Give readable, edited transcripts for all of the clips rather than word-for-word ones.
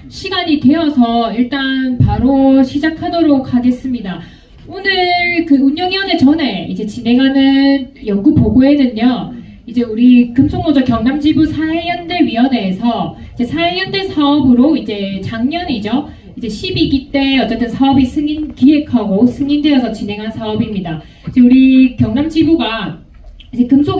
시간이 되어서 일단 바로 시작하도록 하겠습니다. 오늘 운영위원회 전에 이제 진행하는 연구 보고에는요, 이제 우리 금속노조 경남지부 사회연대위원회에서 이제 사회연대 사업으로 이제 작년이죠. 이제 12기 때 어쨌든 사업이 기획하고 승인되어서 진행한 사업입니다. 이제 우리 경남지부가 이제 금속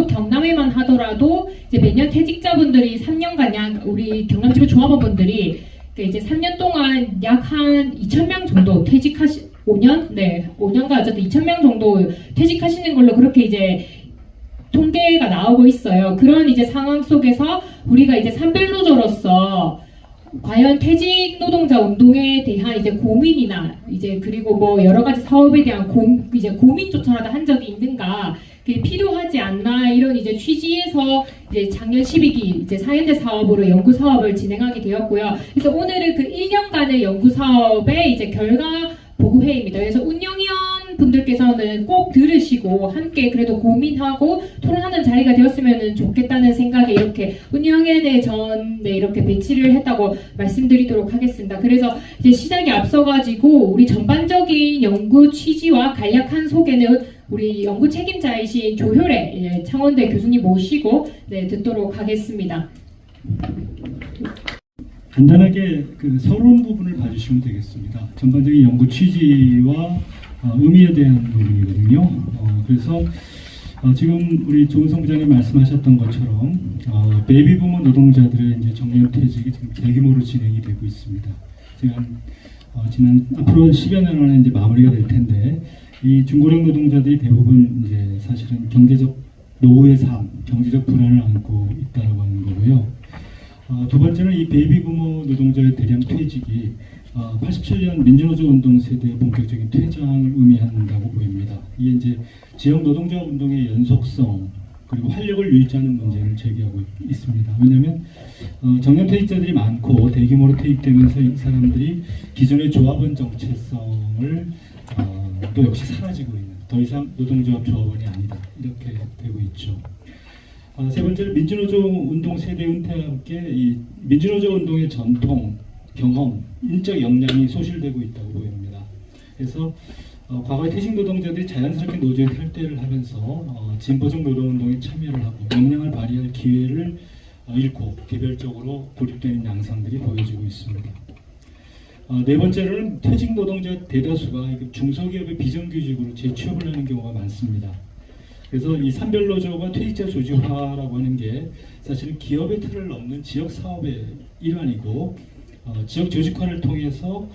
경남에만 하더라도 이제 매년 퇴직자분들이 3년간 우리 경남지부 조합원분들이 이제 3년 동안 약 한 2,000명 정도 5년간 어쨌든 2,000명 정도 퇴직하시는 걸로 그렇게 이제 통계가 나오고 있어요. 그런 이제 상황 속에서 우리가 이제 산별노조로서 과연 퇴직 노동자 운동에 대한 이제 고민이나 이제 그리고 뭐 여러 가지 사업에 대한 고민조차라도 한 적이 있는가, 그게 필요하지 않나, 이런 이제 취지에서 이제 작년 12기 이제 사연대 사업으로 연구 사업을 진행하게 되었고요. 그래서 오늘은 그 1년간의 연구 사업의 이제 결과 보고회입니다. 그래서 운영위원 분들께서는 꼭 들으시고 함께 그래도 고민하고 토론하는 자리가 되었으면 좋겠다는 생각에 이렇게 운영위원회 전에 이렇게 배치를 했다고 말씀드리도록 하겠습니다. 그래서 이제 시작에 앞서가지고 우리 전반적인 연구 취지와 간략한 소개는 우리 연구 책임자이신 조효래 창원대 교수님 모시고 듣도록 하겠습니다. 간단하게 그 서론 부분을 봐주시면 되겠습니다. 전반적인 연구 취지와 의미에 대한 부분이거든요. 그래서 지금 우리 조은성 부장님 말씀하셨던 것처럼 베이비 부모 노동자들의 이제 정년퇴직이 지금 대규모로 진행이 되고 있습니다. 지금 앞으로 10여 년 안에 이제 마무리가 될 텐데, 이 중고령 노동자들이 대부분 이제 사실은 경제적 노후의 삶, 경제적 불안을 안고 있다고 하는 거고요. 두 번째는 이 베이비 부모 노동자의 대량 퇴직이 87년 민주노조 운동 세대의 본격적인 퇴장을 의미한다고 보입니다. 이게 이제 지역 노동자 운동의 연속성 그리고 활력을 유지하는 문제를 제기하고 있습니다. 왜냐하면 정년 퇴직자들이 많고 대규모로 퇴직되면서 이 사람들이 기존의 조합원 정체성을 또 역시 사라지고 있는, 더 이상 노동조합 조합원이 아니다, 이렇게 되고 있죠. 세 번째는 민주노조 운동 세대 은퇴와 함께 이 민주노조 운동의 전통, 경험, 인적 역량이 소실되고 있다고 보입니다. 그래서 과거의 퇴직 노동자들이 자연스럽게 노조에 탈퇴를 하면서 진보적 노동운동에 참여를 하고 역량을 발휘할 기회를 잃고 개별적으로 고립되는 양상들이 보여지고 있습니다. 네 번째로는 퇴직 노동자 대다수가 중소기업의 비정규직으로 재취업을 하는 경우가 많습니다. 그래서 이 산별노조가 퇴직자 조직화라고 하는 게 사실은 기업의 틀을 넘는 지역 사업의 일환이고, 지역 조직화를 통해서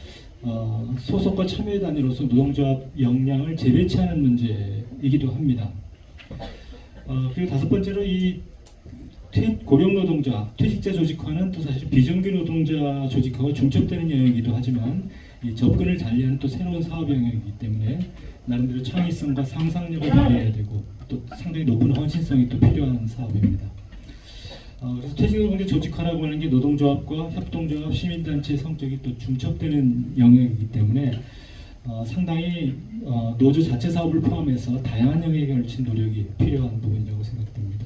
소속과 참여 단위로서 노동조합 역량을 재배치하는 문제이기도 합니다. 그리고 다섯 번째로 이 고령 노동자, 퇴직자 조직화는 또 사실 비정규 노동자 조직화와 중첩되는 영역이기도 하지만 이 접근을 달리하는 또 새로운 사업 영역이기 때문에 나름대로 창의성과 상상력을 발휘해야 되고 또 상당히 높은 헌신성이 또 필요한 사업입니다. 그래서 퇴직노동자 조직화라고 하는 게 노동조합과 협동조합, 시민단체의 성격이 또 중첩되는 영역이기 때문에 상당히 노조 자체 사업을 포함해서 다양한 영역에 걸친 노력이 필요한 부분이라고 생각됩니다.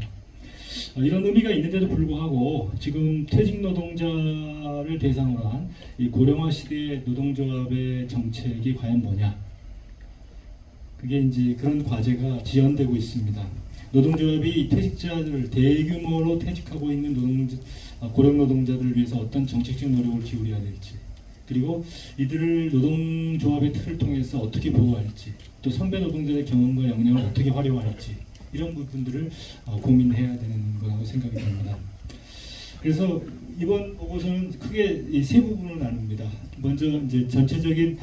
이런 의미가 있는데도 불구하고 지금 퇴직 노동자를 대상으로 한 이 고령화 시대의 노동조합의 정책이 과연 뭐냐? 그게 이제 그런 과제가 지연되고 있습니다. 노동조합이 퇴직자들을 대규모로 퇴직하고 있는 고령 노동자들을 위해서 어떤 정책적 노력을 기울여야 될지, 그리고 이들을 노동조합의 틀을 통해서 어떻게 보호할지, 또 선배 노동자의 경험과 역량을 어떻게 활용할지, 이런 부분들을 고민해야 되는 거라고 생각이 됩니다. 그래서 이번 보고서는 크게 이 세 부분으로 나눕니다. 먼저 이제 전체적인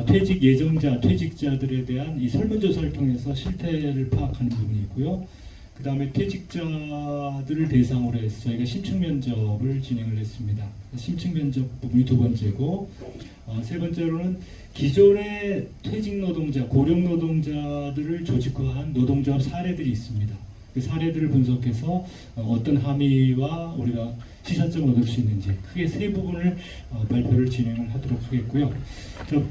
퇴직 예정자, 퇴직자들에 대한 이 설문조사를 통해서 실태를 파악하는 부분이 있고요. 그 다음에 퇴직자들을 대상으로 해서 저희가 심층 면접을 진행을 했습니다. 심층 면접 부분이 두 번째고, 세 번째로는 기존의 퇴직 노동자, 고령 노동자들을 조직화한 노동조합 사례들이 있습니다. 그 사례들을 분석해서 어떤 함의와 우리가 시사점을 얻을 수 있는지, 크게 세 부분을 발표를 진행을 하도록 하겠고요.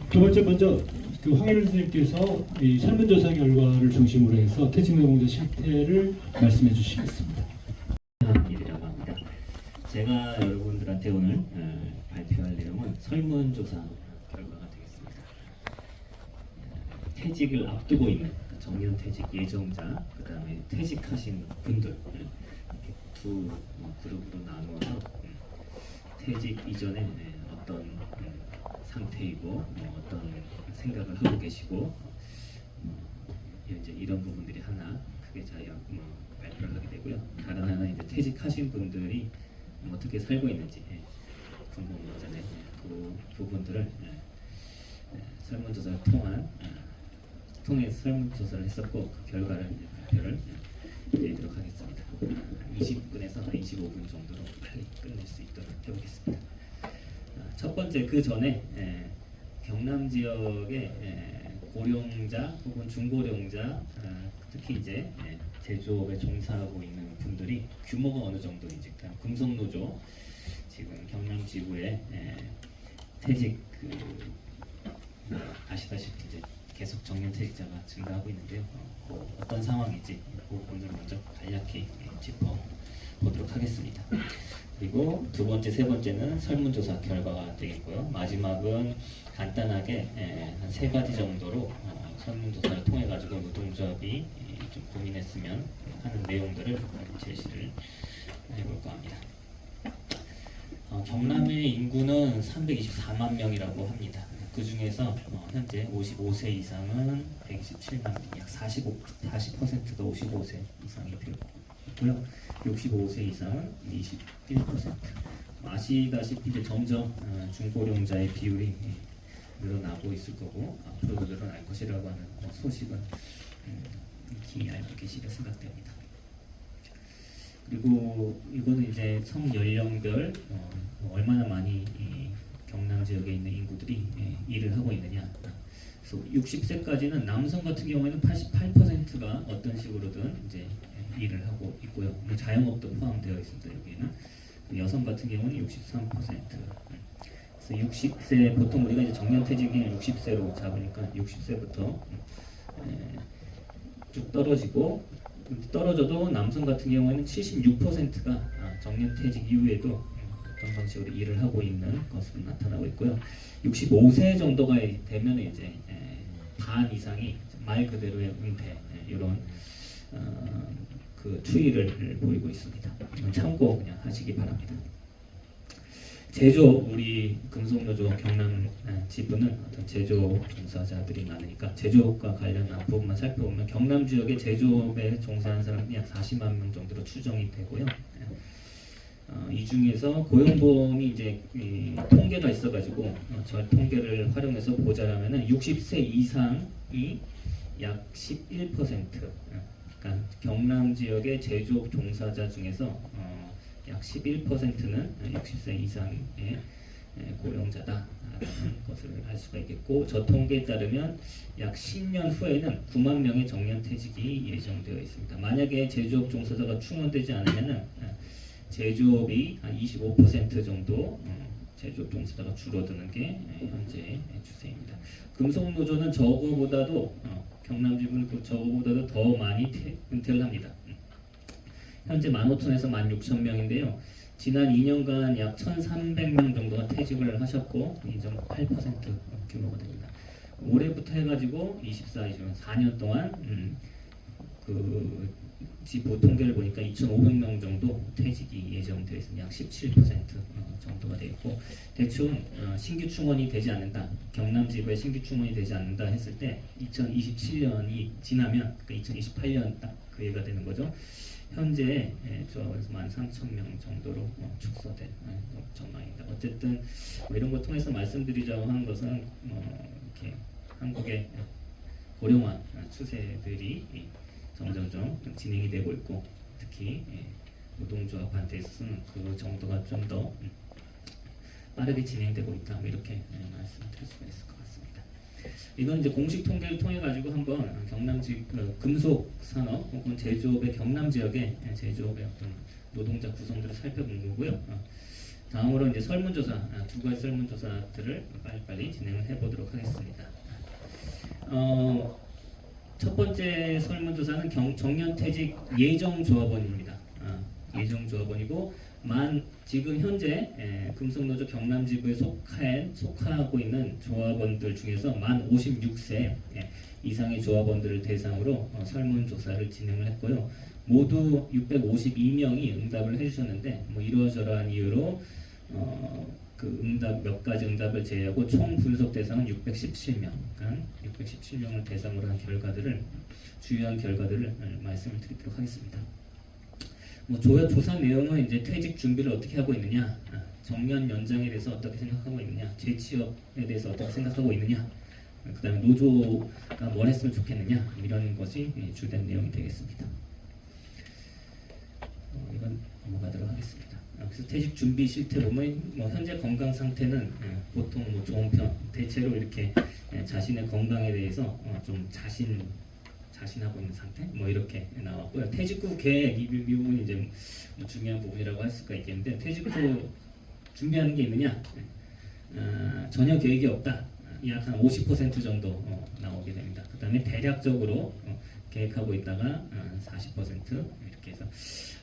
두 번째 먼저 그 황일훈 선생님께서 이 설문조사 결과를 중심으로 해서 퇴직 노동자 실태를 말씀해 주시겠습니다. 일이라고 합니다. 제가 여러분들 여러분들한테 오늘 발표할 내용은 설문조사 결과가 되겠습니다. 퇴직을 앞두고 있는 정년퇴직 예정자, 그 다음에 퇴직하신 분들 이렇게 두 그룹으로 나누어서 퇴직 이전에 어떤 상태이고 어떤 생각을 하고 계시고 이제 이런 부분들이 하나 크게 발표를 하게 되고요. 다른 하나 이제 퇴직하신 분들이 어떻게 살고 있는지 궁금하잖아요. 그 부분들을 설문조사를 통해서 설문조사를 했었고 그 결과를 발표를 드리도록 하겠습니다. 20분에서 25분 정도로 빨리 끝낼 수 있도록 해보겠습니다. 첫 번째 그 전에 경남 지역의 고령자 혹은 중고령자 특히 이제 제조업에 종사하고 있는 분들이 규모가 어느 정도인지 금속노조 지금 경남 지구에 퇴직 아시다시피 이제 계속 정년퇴직자가 증가하고 있는데요. 어떤 상황인지 그 부분을 먼저 간략히 짚어보도록 하겠습니다. 그리고 두 번째, 세 번째는 설문조사 결과가 되겠고요. 마지막은 간단하게 한 세 가지 정도로 설문조사를 통해 가지고 노동조합이 좀 고민했으면 하는 내용들을 제시를 해볼까 합니다. 경남의 인구는 324만 명이라고 합니다. 그 중에서 현재 55세 이상은 127만 명, 약 40%가 55세 이상이 되고요. 65세 이상은 21%. 아시다시피 이제 점점 중고령자의 비율이 늘어나고 있을 거고 앞으로도 늘어날 것이라고 하는 소식은 익히 알고 계시리라 생각됩니다. 그리고 이거는 이제 성 연령별 얼마나 많이 경남 지역에 있는 인구들이 일을 하고 있느냐. 그래서 60세까지는 남성 같은 경우에는 88%가 어떤 식으로든 이제 일을 하고 있고요. 뭐 자영업도 포함되어 있습니다. 여기에는 여성 같은 경우는 63%. 그래서 60세 보통 우리가 이제 정년퇴직이 60세로 잡으니까 60세부터 쭉 떨어져도 남성 같은 경우에는 76%가 정년퇴직 이후에도 어떤 방식으로 일을 하고 있는 것으로 나타나고 있고요. 65세 정도가 되면 이제 반 이상이 말 그대로의 은퇴 이런 그 추이를 보이고 있습니다. 참고 그냥 하시기 바랍니다. 제조업, 우리 금속노조 경남 지부는 어떤 제조업 종사자들이 많으니까 제조업과 관련한 부분만 살펴보면 경남 지역의 제조업에 종사하는 사람이 약 40만 명 정도로 추정이 되고요. 이 중에서 고용보험이 이제 통계가 있어가지고 저 통계를 활용해서 보자라면은 60세 이상이 약 11%. 그러니까 경남 지역의 제조업 종사자 중에서 약 11%는 60세 이상의 고령자다라는 것을 알 수가 있겠고, 저 통계에 따르면 약 10년 후에는 9만 명의 정년퇴직이 예정되어 있습니다. 만약에 제조업 종사자가 충원되지 않으면은 제조업이 한 25% 정도 제조업 종사자가 줄어드는 게 현재 추세입니다. 금속노조는 저거보다도 경남지부는 저거보다도 더 많이 은퇴를 합니다. 현재 15,000에서 16,000명인데요. 지난 2년간 약 1,300명 정도가 퇴직을 하셨고 2.8% 규모가 됩니다. 올해부터 해가지고 4년 동안 그 지부 통계를 보니까 2,500명 정도 퇴직이 예정되어 있습니다. 약 17% 정도가 되어 있고, 대충 신규 충원이 되지 않는다, 경남 지부에 신규 충원이 되지 않는다 했을 때 2027년이 지나면 그러니까 2028년 딱 그 해가 되는 거죠. 현재 조합에서 13,000명 정도로 축소된 전망입니다. 어쨌든 이런 걸 통해서 말씀드리자고 하는 것은 이렇게 한국의 고령화 추세들이 점점점 진행이 되고 있고, 특히 노동조합한테 있어서는 그 정도가 좀 더 빠르게 진행되고 있다, 이렇게 말씀드릴 수가 있을 것 같습니다. 이건 이제 공식 통계를 통해 가지고 한번 경남지 금속 산업 혹은 제조업의 경남 지역의 제조업의 어떤 노동자 구성들을 살펴본 거고요. 다음으로 이제 설문조사, 두 가지 설문조사들을 빨리빨리 진행을 해보도록 하겠습니다. 첫 번째 설문조사는 정년퇴직 예정조합원입니다. 예정조합원이고 지금 현재 금속노조 경남지부에 속하고 있는 조합원들 중에서 만 56세 이상의 조합원들을 대상으로 설문조사를 진행을 했고요. 모두 652명이 응답을 해주셨는데 뭐 이러저러한 이유로 그 응답 몇 가지 응답을 제외하고 총 분석 대상은 617명, 그러니까 617명을 대상으로 한 주요한 결과들을 말씀을 드리도록 하겠습니다. 뭐 조사 내용은 이제 퇴직 준비를 어떻게 하고 있느냐, 정년 연장에 대해서 어떻게 생각하고 있느냐, 재취업에 대해서 어떻게 생각하고 있느냐, 그다음에 노조가 뭘 했으면 좋겠느냐, 이런 것이 주된 내용이 되겠습니다. 이건 넘어가도록 하겠습니다. 그래서 퇴직 준비 실태 보면 뭐 현재 건강 상태는 보통 뭐 좋은 편, 대체로 이렇게 자신의 건강에 대해서 좀 자신하고 있는 상태, 뭐 이렇게 나왔고요. 퇴직 후 계획 이 부분이 이제 뭐 중요한 부분이라고 할 수가 있겠는데, 퇴직 후 준비하는 게 있느냐, 전혀 계획이 없다. 약 한 50% 정도 나오게 됩니다. 그 다음에 대략적으로 계획하고 있다가 40% 이렇게 해서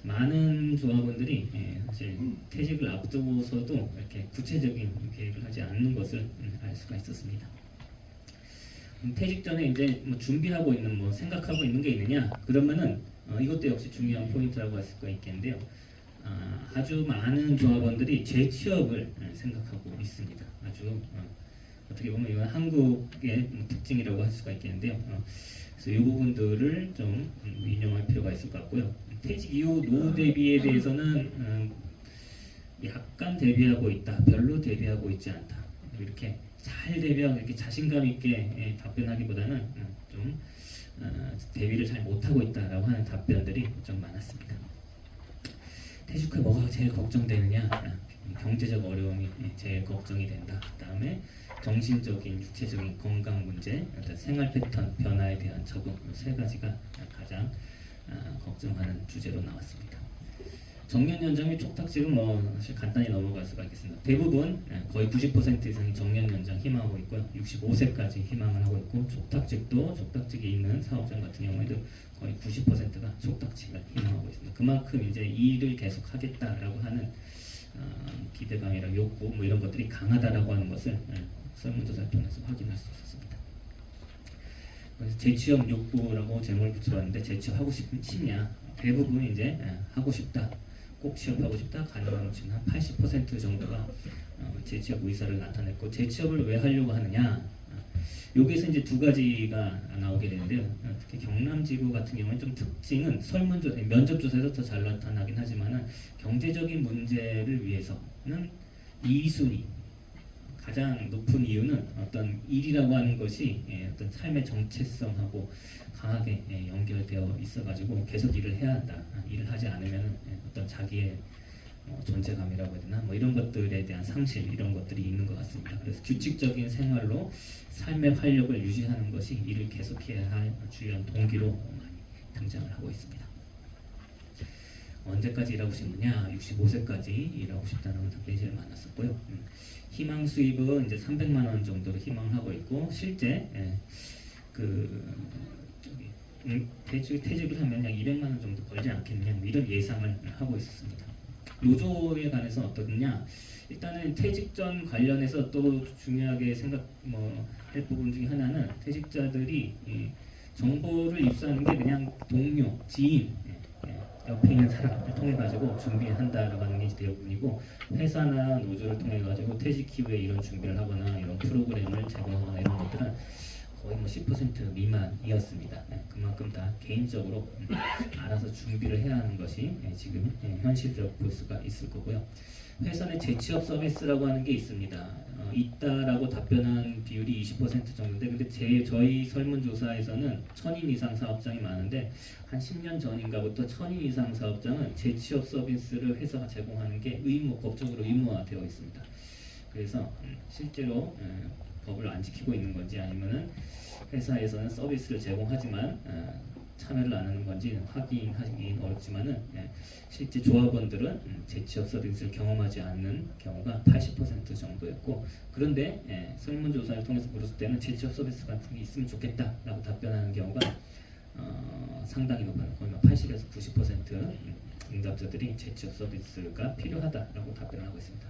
많은 조합원들이 사실 퇴직을 앞두고서도 이렇게 구체적인 계획을 하지 않는 것을 알 수가 있었습니다. 퇴직 전에 이제 뭐 준비하고 있는 뭐 생각하고 있는 게 있느냐, 그러면은 이것도 역시 중요한 포인트라고 할 수가 있겠는데요. 아주 많은 조합원들이 재취업을 생각하고 있습니다. 아주 어떻게 보면 이건 한국의 특징이라고 할 수가 있겠는데요. 그래서 이 부분들을 좀 인용할 필요가 있을 것 같고요. 퇴직 이후 노후 대비에 대해서는 약간 대비하고 있다, 별로 대비하고 있지 않다, 이렇게 잘 대비하고 이렇게 자신감 있게 답변하기보다는 좀 대비를 잘 못하고 있다라고 하는 답변들이 좀 많았습니다. 퇴직 후에 뭐가 제일 걱정되느냐? 경제적 어려움이 제일 걱정이 된다. 그 다음에 정신적인, 육체적인 건강 문제, 생활 패턴 변화에 대한 적응, 세 가지가 가장 걱정하는 주제로 나왔습니다. 정년 연장 및 촉탁직은 뭐 사실 간단히 넘어갈 수가 있겠습니다. 대부분 거의 90% 이상이 정년 연장 희망하고 있고요. 65세까지 희망을 하고 있고, 촉탁직이 있는 사업장 같은 경우에도 거의 90%가 촉탁직을 희망하고 있습니다. 그만큼 이제 일을 계속 하겠다라고 하는 기대감이랑 욕구 뭐 이런 것들이 강하다라고 하는 것을 설문조사를 통해서 확인할 수 있었습니다. 그래서 재취업 욕구라고 제목을 붙여봤는데, 재취업하고 싶냐? 대부분 이제 하고 싶다, 꼭 취업하고 싶다, 가능하면 지금 한 80% 정도가 재취업 의사를 나타냈고, 재취업을 왜 하려고 하느냐? 여기에서 이제 두 가지가 나오게 되는데요. 특히 경남지부 같은 경우는 좀 특징은 면접조사에서 더 잘 나타나긴 하지만은 경제적인 문제를 위해서는 2순위, 가장 높은 이유는 어떤 일이라고 하는 것이 어떤 삶의 정체성하고 강하게 연결되어 있어가지고 계속 일을 해야 한다. 일을 하지 않으면 어떤 자기의 존재감이라고 해야 되나, 뭐 이런 것들에 대한 상실, 이런 것들이 있는 것 같습니다. 그래서 규칙적인 생활로 삶의 활력을 유지하는 것이 일을 계속해야 할 주요한 동기로 많이 등장을 하고 있습니다. 언제까지 일하고 싶느냐? 65세까지 일하고 싶다는 답변이 제일 많았었고요. 희망 수입은 이제 300만 원 정도로 희망을 하고 있고, 실제 퇴직을 하면 약 200만 원 정도 벌지 않겠느냐, 이런 예상을 하고 있었습니다. 노조에 관해서 어떠냐? 일단은 퇴직 전 관련해서 또 중요하게 할 부분 중에 하나는, 퇴직자들이 정보를 입수하는 게 그냥 동료, 지인, 옆에 있는 사람을 통해 가지고 준비한다라고 하는 게 대부분이고, 회사나 노조를 통해 가지고 퇴직 이후에 이런 준비를 하거나 이런 프로그램을 제공하거나 이런 것들은 거의 뭐 10% 미만이었습니다. 그만큼 다 개인적으로 알아서 준비를 해야 하는 것이 지금 현실적으로 볼 수가 있을 거고요. 회사 내 재취업 서비스라고 하는 게 있습니다. 있다라고 답변한 비율이 20% 정도인데, 근데 저희 설문조사에서는 1000인 이상 사업장이 많은데, 한 10년 전인가부터 1000인 이상 사업장은 재취업 서비스를 회사가 제공하는 게 법적으로 의무화되어 있습니다. 그래서 실제로 법을 안 지키고 있는 건지, 아니면은 회사에서는 서비스를 제공하지만 참여를 안 하는 건지 확인하기 어렵지만은, 실제 조합원들은 재취업 서비스를 경험하지 않는 경우가 80% 정도였고, 그런데 설문조사를 통해서 물었을 때는 재취업 서비스 같은 게 있으면 좋겠다라고 답변하는 경우가 상당히 높아요. 거의 80에서 90% 응답자들이 재취업 서비스가 필요하다라고 답변을 하고 있습니다.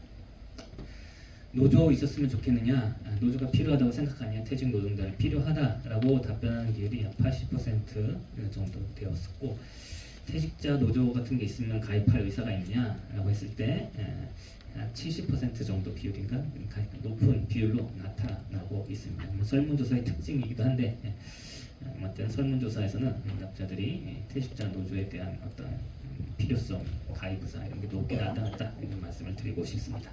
노조 있었으면 좋겠느냐? 노조가 필요하다고 생각하냐? 퇴직 노동자는 필요하다라고 답변하는 비율이 약 80% 정도 되었었고, 퇴직자 노조 같은 게 있으면 가입할 의사가 있느냐라고 했을 때 약 70% 정도 비율인가 높은 비율로 나타나고 있습니다. 뭐 설문조사의 특징이기도 한데 어떤 설문조사에서는 응답자들이 퇴직자 노조에 대한 어떤 필요성, 가입 의사 이런 게 높게 나타났다 이런 말씀을 드리고 싶습니다.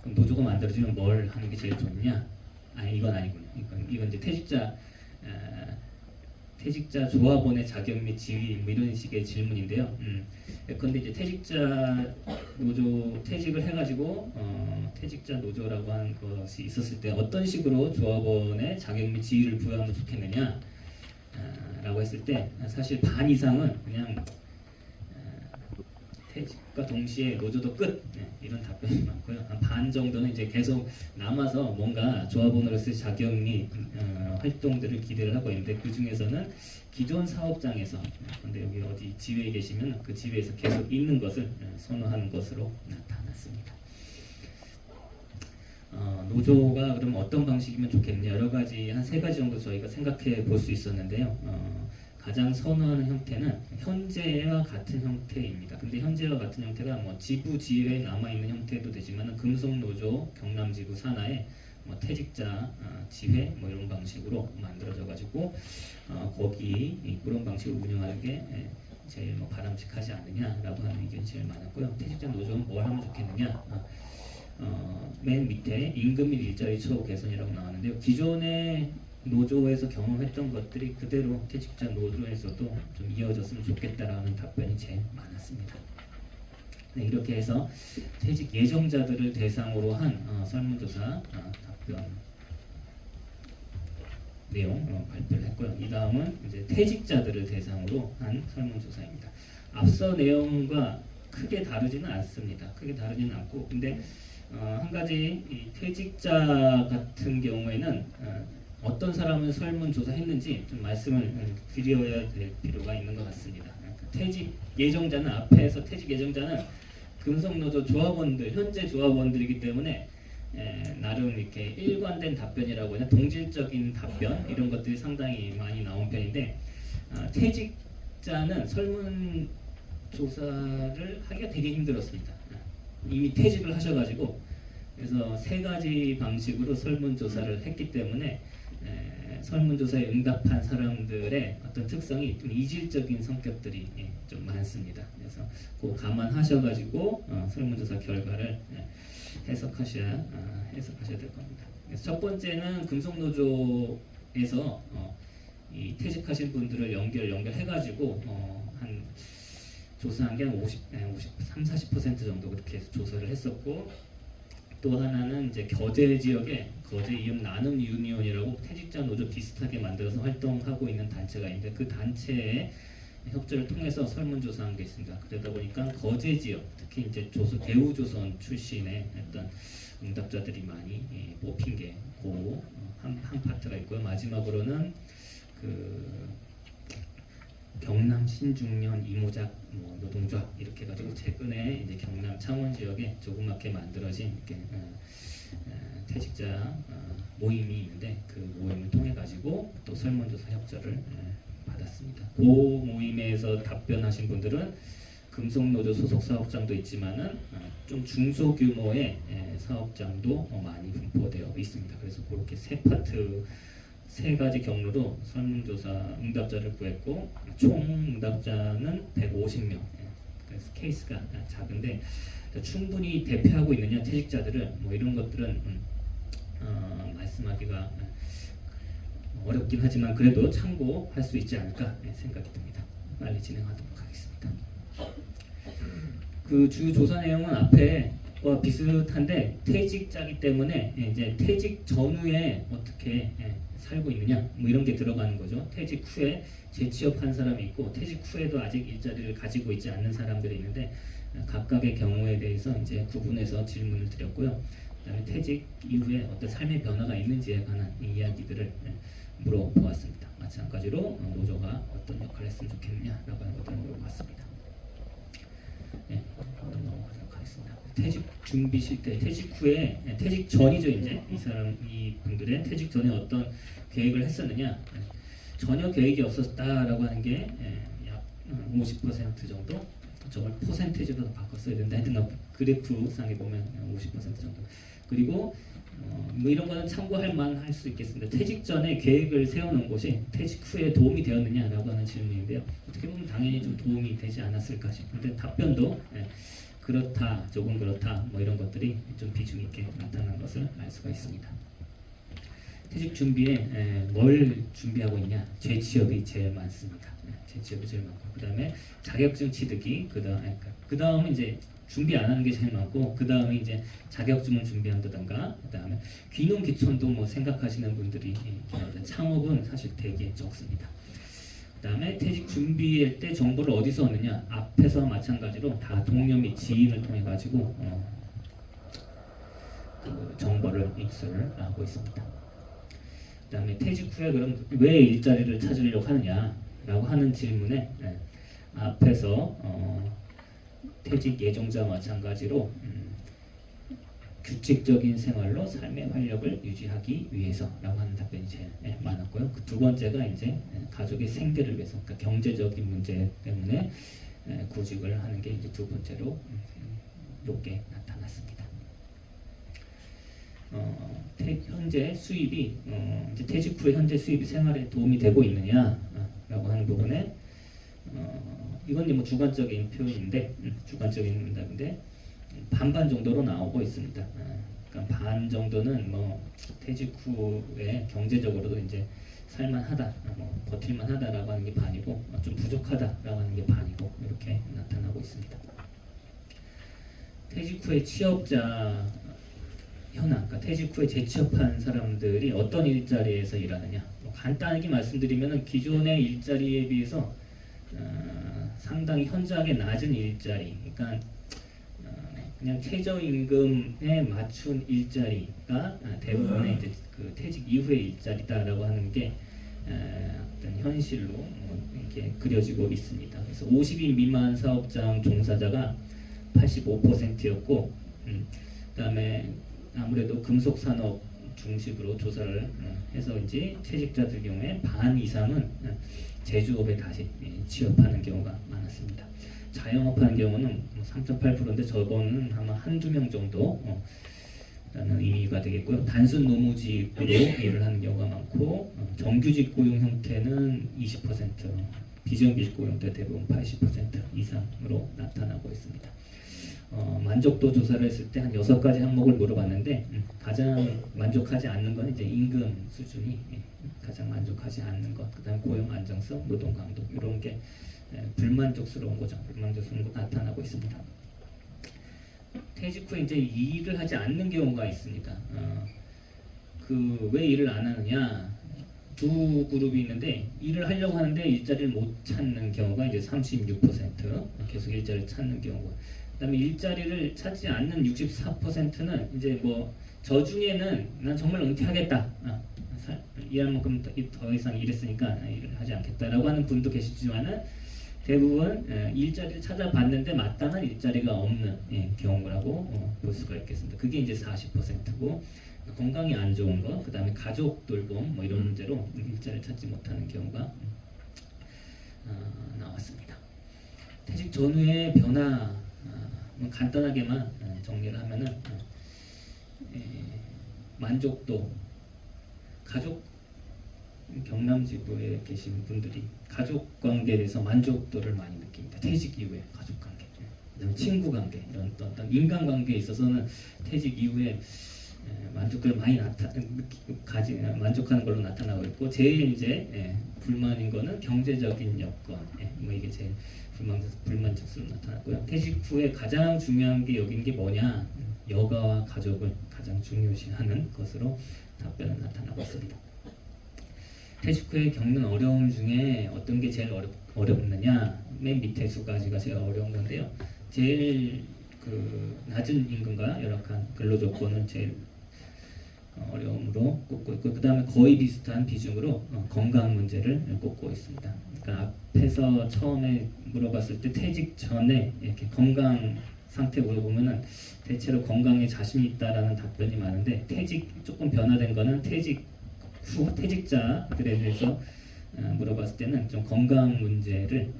그럼 노조가 만들어지면 뭘 하는 게 제일 좋느냐? 이건 아니군요. 이건 이제 퇴직자 조합원의 자격 및 지위 뭐 이런 식의 질문인데요. 그런데 이제 퇴직자 노조 퇴직을 해가지고 퇴직자 노조라고 하는 것이 있었을 때 어떤 식으로 조합원의 자격 및 지위를 부여하면 좋겠느냐? 라고 했을 때 사실 반 이상은 그냥 퇴직과 동시에 노조도 끝 이런 답변이 많고요. 반 정도는 이제 계속 남아서 뭔가 조합원으로서의 자격 및 활동들을 기대를 하고 있는데 그 중에서는 기존 사업장에서 근데 여기 어디 지회에 계시면 그 지회에서 계속 있는 것을 선호하는 것으로 나타났습니다. 노조가 그럼 어떤 방식이면 좋겠냐 여러 가지 한 3가지 정도 저희가 생각해 볼 수 있었는데요. 가장 선호하는 형태는 현재와 같은 형태입니다. 근데 현재와 같은 형태가 뭐 지부 지회에 남아 있는 형태도 되지만 금속노조 경남지부 산하에 뭐 퇴직자 지회 뭐 이런 방식으로 만들어져 가지고 거기 그런 방식으로 운영하는 게 제일 뭐 바람직하지 않느냐라고 하는 의견이 제일 많았고요. 퇴직자 노조는 뭘 하면 좋겠느냐? 맨 밑에 임금 및 일자리 처우 개선이라고 나왔는데요. 기존의 노조에서 경험했던 것들이 그대로 퇴직자 노조에서도 좀 이어졌으면 좋겠다라는 답변이 제일 많았습니다. 네, 이렇게 해서 퇴직 예정자들을 대상으로 한 설문조사 답변 내용 발표를 했고요. 이 다음은 이제 퇴직자들을 대상으로 한 설문조사입니다. 앞서 내용과 크게 다르지는 않습니다. 크게 다르지는 않고, 근데 한 가지 이 퇴직자 같은 경우에는 어떤 사람을 설문조사했는지 좀 말씀을 드려야 될 필요가 있는 것 같습니다. 퇴직 예정자는 앞에서 퇴직 예정자는 금속노조 조합원들, 현재 조합원들이기 때문에 나름 이렇게 일관된 답변이라고 해야 동질적인 답변 이런 것들이 상당히 많이 나온 편인데 퇴직자는 설문조사를 하기가 되게 힘들었습니다. 이미 퇴직을 하셔가지고 그래서 3가지 방식으로 설문조사를 했기 때문에 설문조사에 응답한 사람들의 어떤 특성이 좀 이질적인 성격들이 좀 많습니다. 그래서 그 감안하셔가지고 설문조사 결과를 해석하셔야 될 겁니다. 그래서 첫 번째는 금속노조에서 이 퇴직하신 분들을 연결해가지고 한 조사한 게 한 30-40% 정도 그렇게 해서 조사를 했었고, 또 하나는 이제 거제 지역에 거제 이음 나눔 유니온이라고 퇴직자 노조 비슷하게 만들어서 활동하고 있는 단체가 있는데 그 단체의 협조를 통해서 설문조사한 게 있습니다. 그러다 보니까 거제 지역, 특히 이제 대우조선 출신의 어떤 응답자들이 많이 뽑힌 게 한 파트가 있고요. 마지막으로는 그 경남 신중년 이모작 노동조합 이렇게 해가지고 최근에 이제 경남 창원 지역에 조그맣게 만들어진 이렇게 퇴직자 모임이 있는데 그 모임을 통해 가지고 또 설문조사 협조를 받았습니다. 그 모임에서 답변하신 분들은 금속노조 소속 사업장도 있지만은 좀 중소규모의 사업장도 많이 분포되어 있습니다. 그래서 그렇게 3가지 경로로 설문조사 응답자를 구했고 총 응답자는 150명. 그래서 케이스가 작은데 충분히 대표하고 있느냐 퇴직자들을 뭐 이런 것들은 말씀하기가 어렵긴 하지만 그래도 참고할 수 있지 않을까 생각이 듭니다. 빨리 진행하도록 하겠습니다. 그 주 조사 내용은 앞에와 비슷한데 퇴직자이기 때문에 이제 퇴직 전후에 어떻게 살고 있느냐 뭐 이런 게 들어가는 거죠. 퇴직 후에 재취업한 사람이 있고 퇴직 후에도 아직 일자리를 가지고 있지 않는 사람들이 있는데 각각의 경우에 대해서 이제 구분해서 질문을 드렸고요. 그다음에 퇴직 이후에 어떤 삶의 변화가 있는지에 관한 이야기들을 물어보았습니다. 마찬가지로 노조가 어떤 역할을 했으면 좋겠느냐라고 하는 것들을 물어봤습니다. 네, 넘어가도록 하겠습니다. 퇴직 준비실 때, 퇴직 후에, 퇴직 전이죠. 이제 이 분들의 퇴직 전에 어떤 계획을 했었느냐, 전혀 계획이 없었다라고 하는 게 약 50% 정도. 저걸 퍼센테이지로 바꿨어야 된다. 하여튼 그래프 상에 보면 50% 정도. 그리고 뭐 이런 거는 참고할 만할 수 있겠습니다. 퇴직 전에 계획을 세워놓은 것이 퇴직 후에 도움이 되었느냐라고 하는 질문인데요. 어떻게 보면 당연히 좀 도움이 되지 않았을까 싶은데 답변도 그렇다, 조금 그렇다, 뭐 이런 것들이 좀 비중 있게 나타난 것을 알 수가 있습니다. 퇴직 준비에 뭘 준비하고 있냐? 재취업이 제일 많습니다. 재취업이 제일 많고, 그 다음에 자격증 취득이, 그 다음에 이제 준비 안 하는 게 제일 많고, 그 다음에 이제 자격증을 준비한다던가, 그 다음에 귀농 귀촌도 뭐 생각하시는 분들이 창업은 사실 되게 적습니다. 그 다음에 퇴직 준비할 때 정보를 어디서 얻느냐? 앞에서 마찬가지로 다 동료 및 지인을 통해 가지고 그 정보를 입수를 하고 있습니다. 그 다음에 퇴직 후에 그럼 왜 일자리를 찾으려고 하느냐라고 하는 질문에 앞에서 퇴직 예정자와 마찬가지로 규칙적인 생활로 삶의 활력을 유지하기 위해서라고 하는 답변이 제일 많았고요. 그 두 번째가 이제 가족의 생계를 위해서, 그러니까 경제적인 문제 때문에 구직을 하는 게 이제 두 번째로 높게 나타났습니다. 현재 수입이 이제 퇴직 후에 현재 수입이 생활에 도움이 되고 있느냐라고 하는 부분에 이건 뭐 주관적인 표현인데 주관적인 답인데 반반 정도로 나오고 있습니다. 그러니까 반 정도는 뭐 퇴직 후에 경제적으로도 이제 살만하다, 뭐 버틸만하다라고 하는 게 반이고, 좀 부족하다라고 하는 게 반이고, 이렇게 나타나고 있습니다. 퇴직 후에 취업자 현황, 그러니까 퇴직 후에 재취업한 사람들이 어떤 일자리에서 일하느냐. 뭐 간단하게 말씀드리면 기존의 일자리에 비해서 상당히 현저하게 낮은 일자리, 그러니까 그냥 최저임금에 맞춘 일자리가 대부분의 이제 그 퇴직 이후의 일자리다라고 하는 게 어떤 현실로 이렇게 그려지고 있습니다. 그래서 50인 미만 사업장 종사자가 85%였고, 그다음에 아무래도 금속 산업 중심으로 조사를 해서인지 퇴직자들 경우에 반 이상은 제조업에 다시 취업하는 경우가 많았습니다. 자영업하는 경우는 3.8%인데 저거는 아마 한두 명 정도 라는 의미가 되겠고요. 단순 노무직으로 일을 하는 경우가 많고, 정규직 고용 형태는 20%, 비정규직 고용 형태 대부분 80% 이상으로 나타나고 있습니다. 만족도 조사를 했을 때 한 6가지 항목을 물어봤는데 가장 만족하지 않는 건 이제 임금 수준이 가장 만족하지 않는 것, 그다음 고용 안정성, 노동 강도, 이런 게 불만족스러운 거죠. 불만족스러운 거 나타나고 있습니다. 퇴직 후에 이제 일을 하지 않는 경우가 있습니다. 그 왜 일을 안 하느냐? 두 그룹이 있는데 일을 하려고 하는데 일자리를 못 찾는 경우가 이제 36%, 계속 일자리를 찾는 경우가. 그다음에 일자리를 찾지 않는 64%는 이제 뭐 저 중에는 난 정말 은퇴하겠다, 일할 만큼 더 이상 일했으니까 일을 하지 않겠다라고 하는 분도 계시지만은 대부분 일자리를 찾아봤는데 마땅한 일자리가 없는 경우라고 볼 수가 있겠습니다. 그게 이제 40%고, 건강이 안 좋은 거, 그 다음에 가족 돌봄 뭐 이런 문제로 일자리를 찾지 못하는 경우가 나왔습니다. 퇴직 전후의 변화, 간단하게만 정리를 하면은 만족도, 가족, 경남 지부에 계신 분들이 가족 관계에 대해서 만족도를 많이 느낍니다. 퇴직 이후에 가족 관계, 그다음에 친구 관계, 이런 어떤 인간 관계에 있어서는 퇴직 이후에 만족도를 많이 만족하는 걸로 나타나고 있고, 제일 이제 불만인 거는 경제적인 여건, 뭐 이게 제일 불만족스러워 나타났고요. 퇴직 후에 가장 중요한 게 여긴 게 뭐냐? 여가와 가족을 가장 중요시하는 것으로 답변은 나타나고 있습니다. 퇴직 후에 겪는 어려움 중에 어떤 게 제일 어렵느냐? 맨 밑에 두 가지가 제일 어려운 건데요. 제일 그 낮은 임금과 열악한 근로 조건은 제일 어려움으로 꼽고 있고, 그 다음에 거의 비슷한 비중으로 건강 문제를 꼽고 있습니다. 그러니까 앞에서 처음에 물어봤을 때 퇴직 전에 이렇게 건강 상태 물어보면은 대체로 건강에 자신 있다라는 답변이 많은데, 퇴직 조금 변화된 거는 퇴직 후 퇴직자들에 대해서 물어봤을 때는 좀 건강 문제를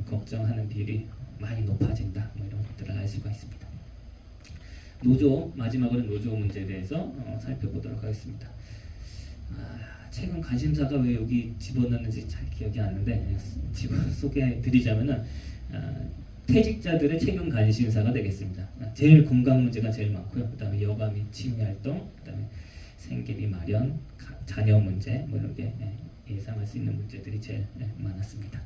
걱정하는 비율이 많이 높아진다, 뭐 이런 것들을 알 수가 있습니다. 노조, 마지막으로 노조 문제에 대해서 살펴보도록 하겠습니다. 최근 관심사가 왜 여기 집어넣는지 잘 기억이 안 나는데 소개해 드리자면은 퇴직자들의 최근 관심사가 되겠습니다. 제일 건강 문제가 제일 많고요. 그 다음에 여가 및 취미활동, 그 다음에 생계비 마련, 자녀 문제, 뭐 이런 게 예상할 수 있는 문제들이 제일 많았습니다.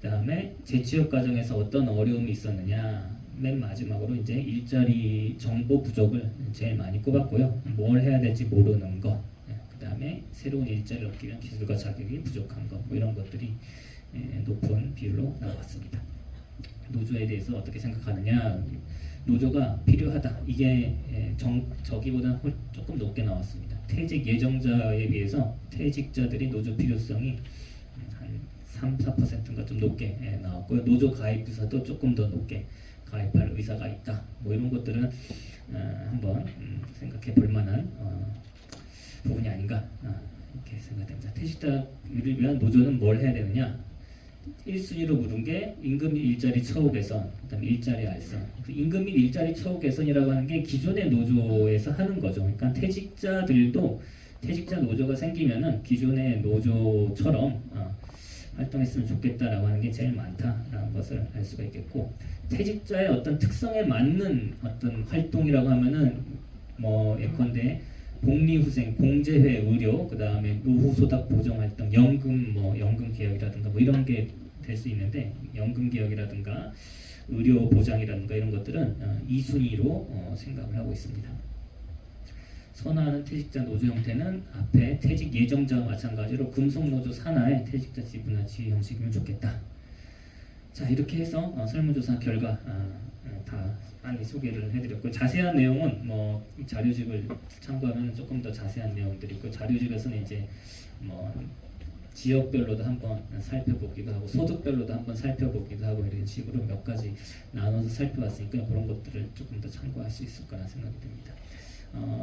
그 다음에 재취업 과정에서 어떤 어려움이 있었느냐, 맨 마지막으로 이제 일자리 정보 부족을 제일 많이 꼽았고요. 뭘 해야 될지 모르는 것, 그 다음에 새로운 일자리를 얻기 위한 기술과 자격이 부족한 것, 뭐 이런 것들이 높은 비율로 나왔습니다. 노조에 대해서 어떻게 생각하느냐, 노조가 필요하다. 이게 저기보다는 조금 높게 나왔습니다. 퇴직 예정자에 비해서 퇴직자들이 노조 필요성이 한 3-4%인가 좀 높게 나왔고요. 노조 가입 의사도 조금 더 높게 가입할 의사가 있다. 뭐 이런 것들은 한번 생각해 볼 만한 부분이 아닌가 이렇게 생각됩니다. 퇴직자를 위한 노조는 뭘 해야 되느냐? 1순위로 물은 게 임금 및 일자리 처우 개선, 그다음에 일자리 알선. 그 임금 및 일자리 처우 개선이라고 하는 게 기존의 노조에서 하는 거죠. 그러니까 퇴직자들도 퇴직자 노조가 생기면은 기존의 노조처럼 활동했으면 좋겠다라고 하는 게 제일 많다라는 것을 알 수가 있겠고, 퇴직자의 어떤 특성에 맞는 어떤 활동이라고 하면은 뭐 예컨대 복리후생, 공제회, 의료, 그 다음에 노후소득 보정활동, 연금 개혁이라든가 뭐 이런 게 될 수 있는데, 연금 개혁이라든가 의료 보장이라든가 이런 것들은 2순위로 생각을 하고 있습니다. 선호하는 퇴직자 노조 형태는 앞에 퇴직 예정자와 마찬가지로 금속노조 산하의 퇴직자 지분화 지위 형식이면 좋겠다. 자, 이렇게 해서 설문조사 결과 다 많이 소개를 해드렸고, 자세한 내용은 뭐 자료집을 참고하면 조금 더 자세한 내용들이 있고, 자료집에서는 이제 뭐 지역별로도 한번 살펴보기도 하고 소득별로도 한번 살펴보기도 하고 이런 식으로 몇 가지 나눠서 살펴봤으니까 그런 것들을 조금 더 참고할 수 있을 거라 생각이 듭니다.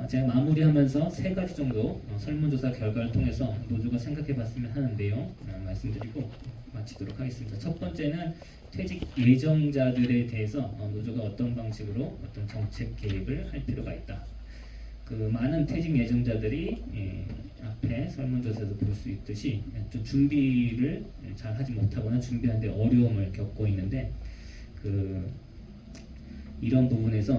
제가 마무리하면서 3가지 정도 설문조사 결과를 통해서 노조가 생각해봤으면 하는 내용 말씀드리고 마치도록 하겠습니다. 첫 번째는 퇴직 예정자들에 대해서 노조가 어떤 방식으로 어떤 정책 개입을 할 필요가 있다. 그 많은 퇴직 예정자들이 앞에 설문조사에서 볼 수 있듯이 좀 준비를 잘 하지 못하거나 준비하는데 어려움을 겪고 있는데, 이런 부분에서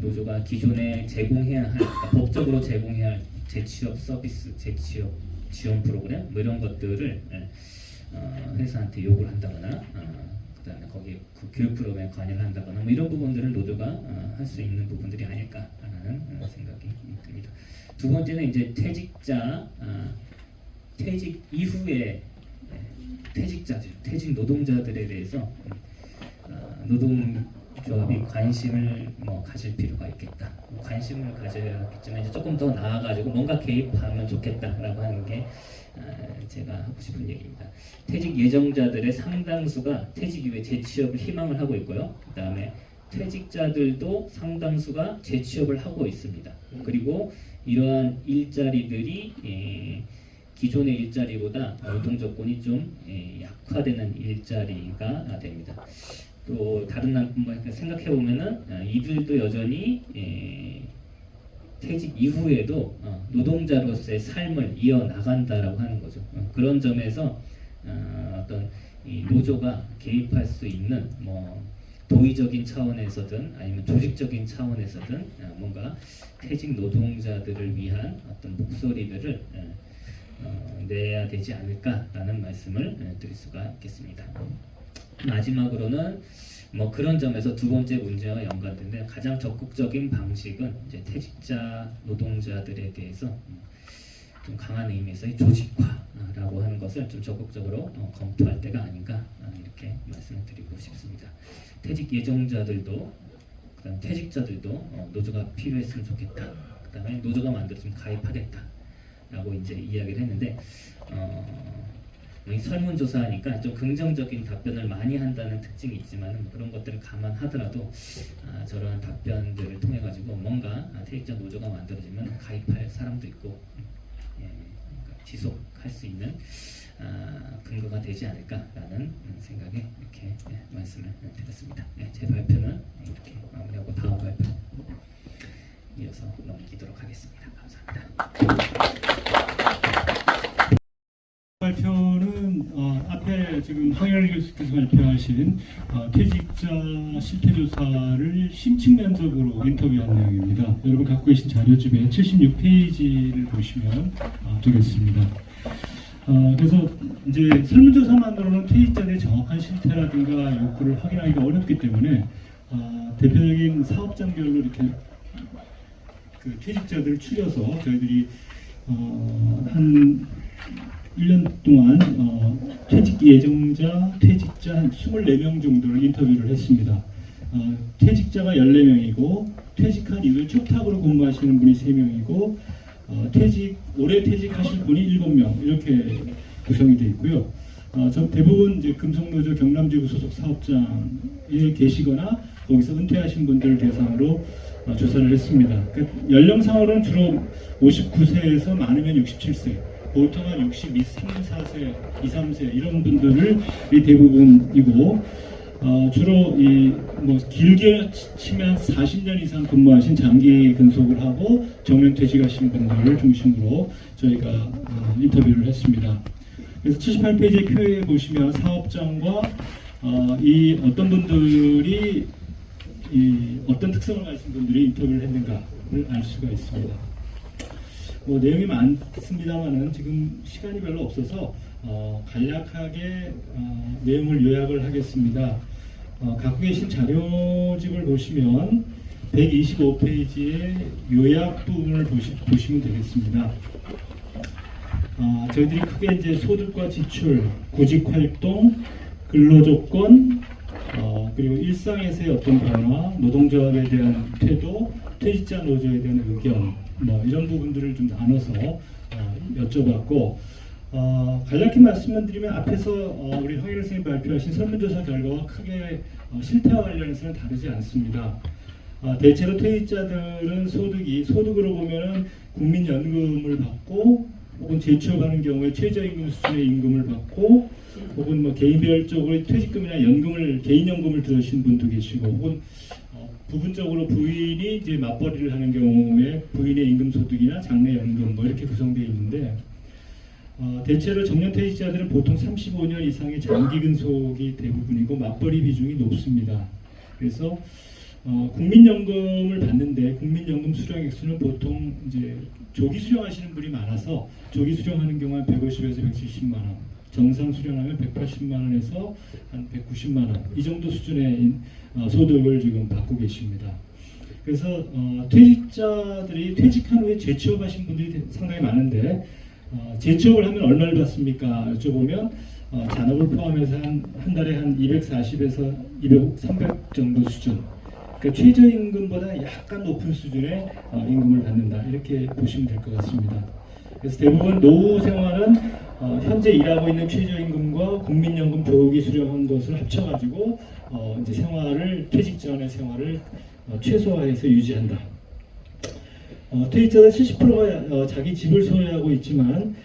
노조가 기존에 제공해야 할, 그러니까 법적으로 제공해야 할 재취업 서비스, 재취업 지원 프로그램 뭐 이런 것들을 회사한테 요구를 한다거나 그다음에 거기에 그 교육 프로그램에 관여를 한다거나 뭐 이런 부분들을 노조가 할 수 있는 부분들이 아닐까라는 생각이 듭니다. 두 번째는 이제 퇴직자 퇴직 이후에 퇴직자들, 퇴직 노동자들에 대해서 노동조합이 관심을 가질 필요가 있겠다. 관심을 가져야겠지만 이제 조금 더 나아가지고 뭔가 개입하면 좋겠다라고 하는 게 제가 하고 싶은 얘기입니다. 퇴직 예정자들의 상당수가 퇴직 이후에 재취업을 희망을 하고 있고요. 그 다음에 퇴직자들도 상당수가 재취업을 하고 있습니다. 그리고 이러한 일자리들이 기존의 일자리보다 노동 조건이 좀 약화되는 일자리가 됩니다. 또 다른 생각해 보면은 이들도 여전히 퇴직 이후에도 노동자로서의 삶을 이어나간다라고 하는 거죠. 그런 점에서 어떤 이 노조가 개입할 수 있는 도의적인 차원에서든 아니면 조직적인 차원에서든 뭔가 퇴직 노동자들을 위한 어떤 목소리들을 내야 되지 않을까라는 말씀을 드릴 수가 있겠습니다. 마지막으로는 그런 점에서 두 번째 문제와 연관된데, 가장 적극적인 방식은 이제 퇴직자 노동자들에 대해서 좀 강한 의미에서의 조직화라고 하는 것을 좀 적극적으로 검토할 때가 아닌가 이렇게 말씀을 드리고 싶습니다. 퇴직 예정자들도 그다음 퇴직자들도 노조가 필요했으면 좋겠다. 그다음에 노조가 만들어지면 가입하겠다라고 이제 이야기를 했는데 이 설문조사하니까 좀 긍정적인 답변을 많이 한다는 특징이 있지만 그런 것들을 감안하더라도 저러한 답변들을 통해 가지고 뭔가 퇴직자 노조가 만들어지면 가입할 사람도 있고 그러니까 지속할 수 있는 근거가 되지 않을까라는 생각에 이렇게 말씀을 드렸습니다. 제 발표는 이렇게 마무리하고 다음 발표 이어서 넘기도록 하겠습니다. 감사합니다. 발표는 앞에 지금 황현일 교수께서 발표하신 퇴직자 실태조사를 심층면적으로 인터뷰한 내용입니다. 여러분 갖고 계신 자료집에 76페이지를 보시면 되겠습니다. 그래서 이제 설문조사만으로는 퇴직자들의 정확한 실태라든가 욕구를 확인하기가 어렵기 때문에 대표적인 사업장별로 이렇게 그 퇴직자들을 추려서 저희들이 한 1년 동안 퇴직 예정자, 퇴직자 한 24명 정도를 인터뷰를 했습니다. 퇴직자가 14명이고 퇴직한 이후에 축탁으로 근무하시는 분이 3명이고 올해 퇴직하실 분이 7명 이렇게 구성이 되어 있고요. 대부분 이제 금속노조 경남지부 소속 사업장에 계시거나 거기서 은퇴하신 분들을 대상으로 조사를 했습니다. 그러니까 연령상으로는 주로 59세에서 많으면 67세 보통 한 62, 34세, 2, 3세 이런 분들이 대부분이고 주로 뭐 길게 치면 40년 이상 근무하신 장기 근속을 하고 정년 퇴직하신 분들을 중심으로 저희가 인터뷰를 했습니다. 그래서 78페이지 표에 보시면 사업장과 이 어떤 분들이 어떤 특성을 가진 분들이 인터뷰를 했는가를 알 수가 있습니다. 뭐 내용이 많습니다만은 지금 시간이 별로 없어서 간략하게 내용을 요약을 하겠습니다. 갖고 계신 자료집을 보시면 125페이지의 요약 부분을 보시면 되겠습니다. 저희들이 크게 이제 소득과 지출, 구직활동, 근로조건, 그리고 일상에서의 어떤 변화, 노동조합에 대한 태도, 퇴직자 노조에 대한 의견, 뭐 이런 부분들을 좀 나눠서 여쭤봤고 간략히 말씀을 드리면 앞에서 우리 황일일 선생님이 발표하신 설문조사 결과와 크게 실태와 관련해서는 다르지 않습니다. 대체로 퇴직자들은 소득으로 보면은 국민연금을 받고 혹은 재취업하는 경우에 최저임금 수준의 임금을 받고 혹은 뭐 개인별적으로 퇴직금이나 개인연금을 들으신 분도 계시고 혹은 부분적으로 부인이 이제 맞벌이를 하는 경우에 부인의 임금소득이나 장래연금 뭐 이렇게 구성되어 있는데 대체로 정년퇴직자들은 보통 35년 이상의 장기근속이 대부분이고 맞벌이 비중이 높습니다. 그래서 국민연금을 받는데 국민연금 수령 액수는 보통 이제 조기 수령하시는 분이 많아서 조기 수령하는 경우 한 150에서 170만 원, 정상 수령하면 180만 원에서 한 190만 원 이 정도 수준의 소득을 지금 받고 계십니다. 그래서 퇴직자들이 퇴직한 후에 재취업하신 분들이 상당히 많은데 재취업을 하면 얼마를 받습니까? 여쭤보면 잔업을 포함해서 한 달에 한 240에서 300 정도 수준. 그러니까 최저임금보다 약간 높은 수준의 임금을 받는다 이렇게 보시면 될 것 같습니다. 그래서 대부분 노후 생활은 현재 일하고 있는 최저임금과 국민연금 조기 수령한 것을 합쳐가지고 이제 퇴직 전의 생활을 최소화해서 유지한다. 퇴직자들 70%가 자기 집을 소유하고 있지만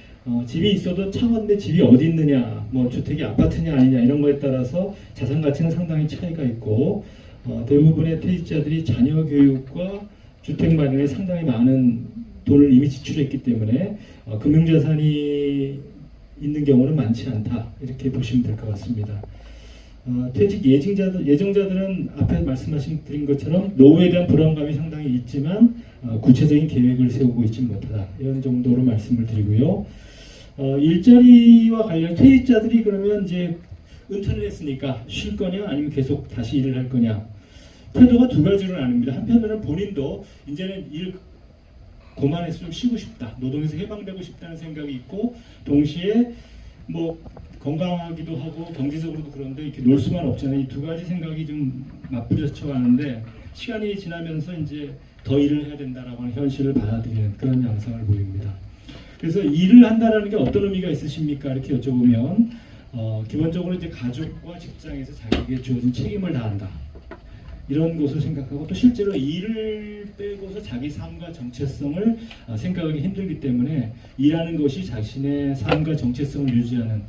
집이 있어도 차원내 집이 어디 있느냐, 뭐 주택이 아파트냐 아니냐 이런 거에 따라서 자산 가치는 상당히 차이가 있고 대부분의 퇴직자들이 자녀 교육과 주택 마련에 상당히 많은 돈을 이미 지출했기 때문에 금융자산이 있는 경우는 많지 않다 이렇게 보시면 될 것 같습니다. 퇴직 예정자들은 앞에 말씀드린 것처럼 노후에 대한 불안감이 상당히 있지만 구체적인 계획을 세우고 있지 못하다 이런 정도로 말씀을 드리고요. 일자리와 관련 퇴직자들이 그러면 이제 은퇴를 했으니까 쉴 거냐 아니면 계속 다시 일을 할 거냐 태도가 두 가지로 나뉩니다. 한편으로는 본인도 이제는 일 그만해서 좀 쉬고 싶다 노동에서 해방되고 싶다는 생각이 있고 동시에 뭐 건강하기도 하고 경제적으로도 그런데 이렇게 놀 수만 없잖아요. 이 두 가지 생각이 좀 맞부딪혀 가는데 시간이 지나면서 이제 더 일을 해야 된다라고 하는 현실을 받아들이는 그런 양상을 보입니다. 그래서 일을 한다라는 게 어떤 의미가 있으십니까? 이렇게 여쭤보면 기본적으로 이제 가족과 직장에서 자기에게 주어진 책임을 다한다. 이런 것을 생각하고 또 실제로 일을 빼고서 자기 삶과 정체성을 생각하기 힘들기 때문에 일하는 것이 자신의 삶과 정체성을 유지하는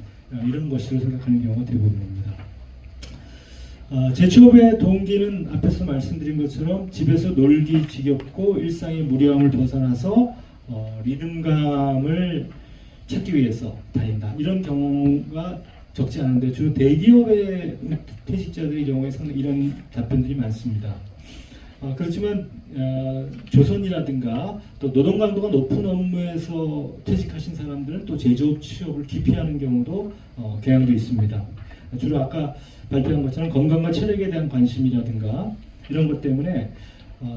이런 것으로 생각하는 경우가 대부분입니다. 재취업의 동기는 앞에서 말씀드린 것처럼 집에서 놀기 지겹고 일상의 무료함을 벗어나서 리듬감을 찾기 위해서 다닌다. 이런 경우가 적지 않은데 주로 대기업의 퇴직자들의 경우에 상당히 이런 답변들이 많습니다. 그렇지만 조선이라든가 또 노동 강도가 높은 업무에서 퇴직하신 사람들은 또 제조업 취업을 기피하는 경우도 경향돼 있습니다. 주로 아까 발표한 것처럼 건강과 체력에 대한 관심이라든가 이런 것 때문에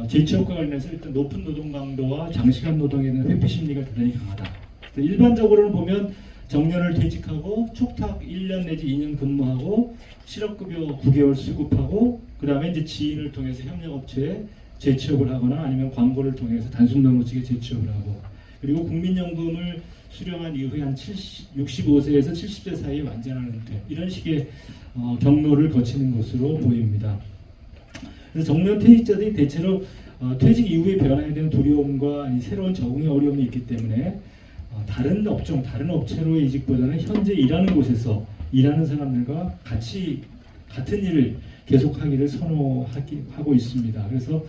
재취업과 관련해서 일단 높은 노동 강도와 장시간 노동에 대한 회피 심리가 대단히 강하다. 일반적으로는 보면 정년을 퇴직하고 촉탁 1년 내지 2년 근무하고 실업급여 9개월 수급하고 그 다음에 이제 지인을 통해서 협력업체에 재취업을 하거나 아니면 광고를 통해서 단순 노무직에 재취업을 하고 그리고 국민연금을 수령한 이후에 한 65세에서 70세 사이에 완전한 은퇴 이런 식의 경로를 거치는 것으로 보입니다. 그래서 정년 퇴직자들이 대체로 퇴직 이후의 변화에 대한 두려움과 새로운 적응의 어려움이 있기 때문에 다른 업종, 다른 업체로의 이직보다는 현재 일하는 곳에서 일하는 사람들과 같은 일을 계속하기를 선호하고 있습니다. 그래서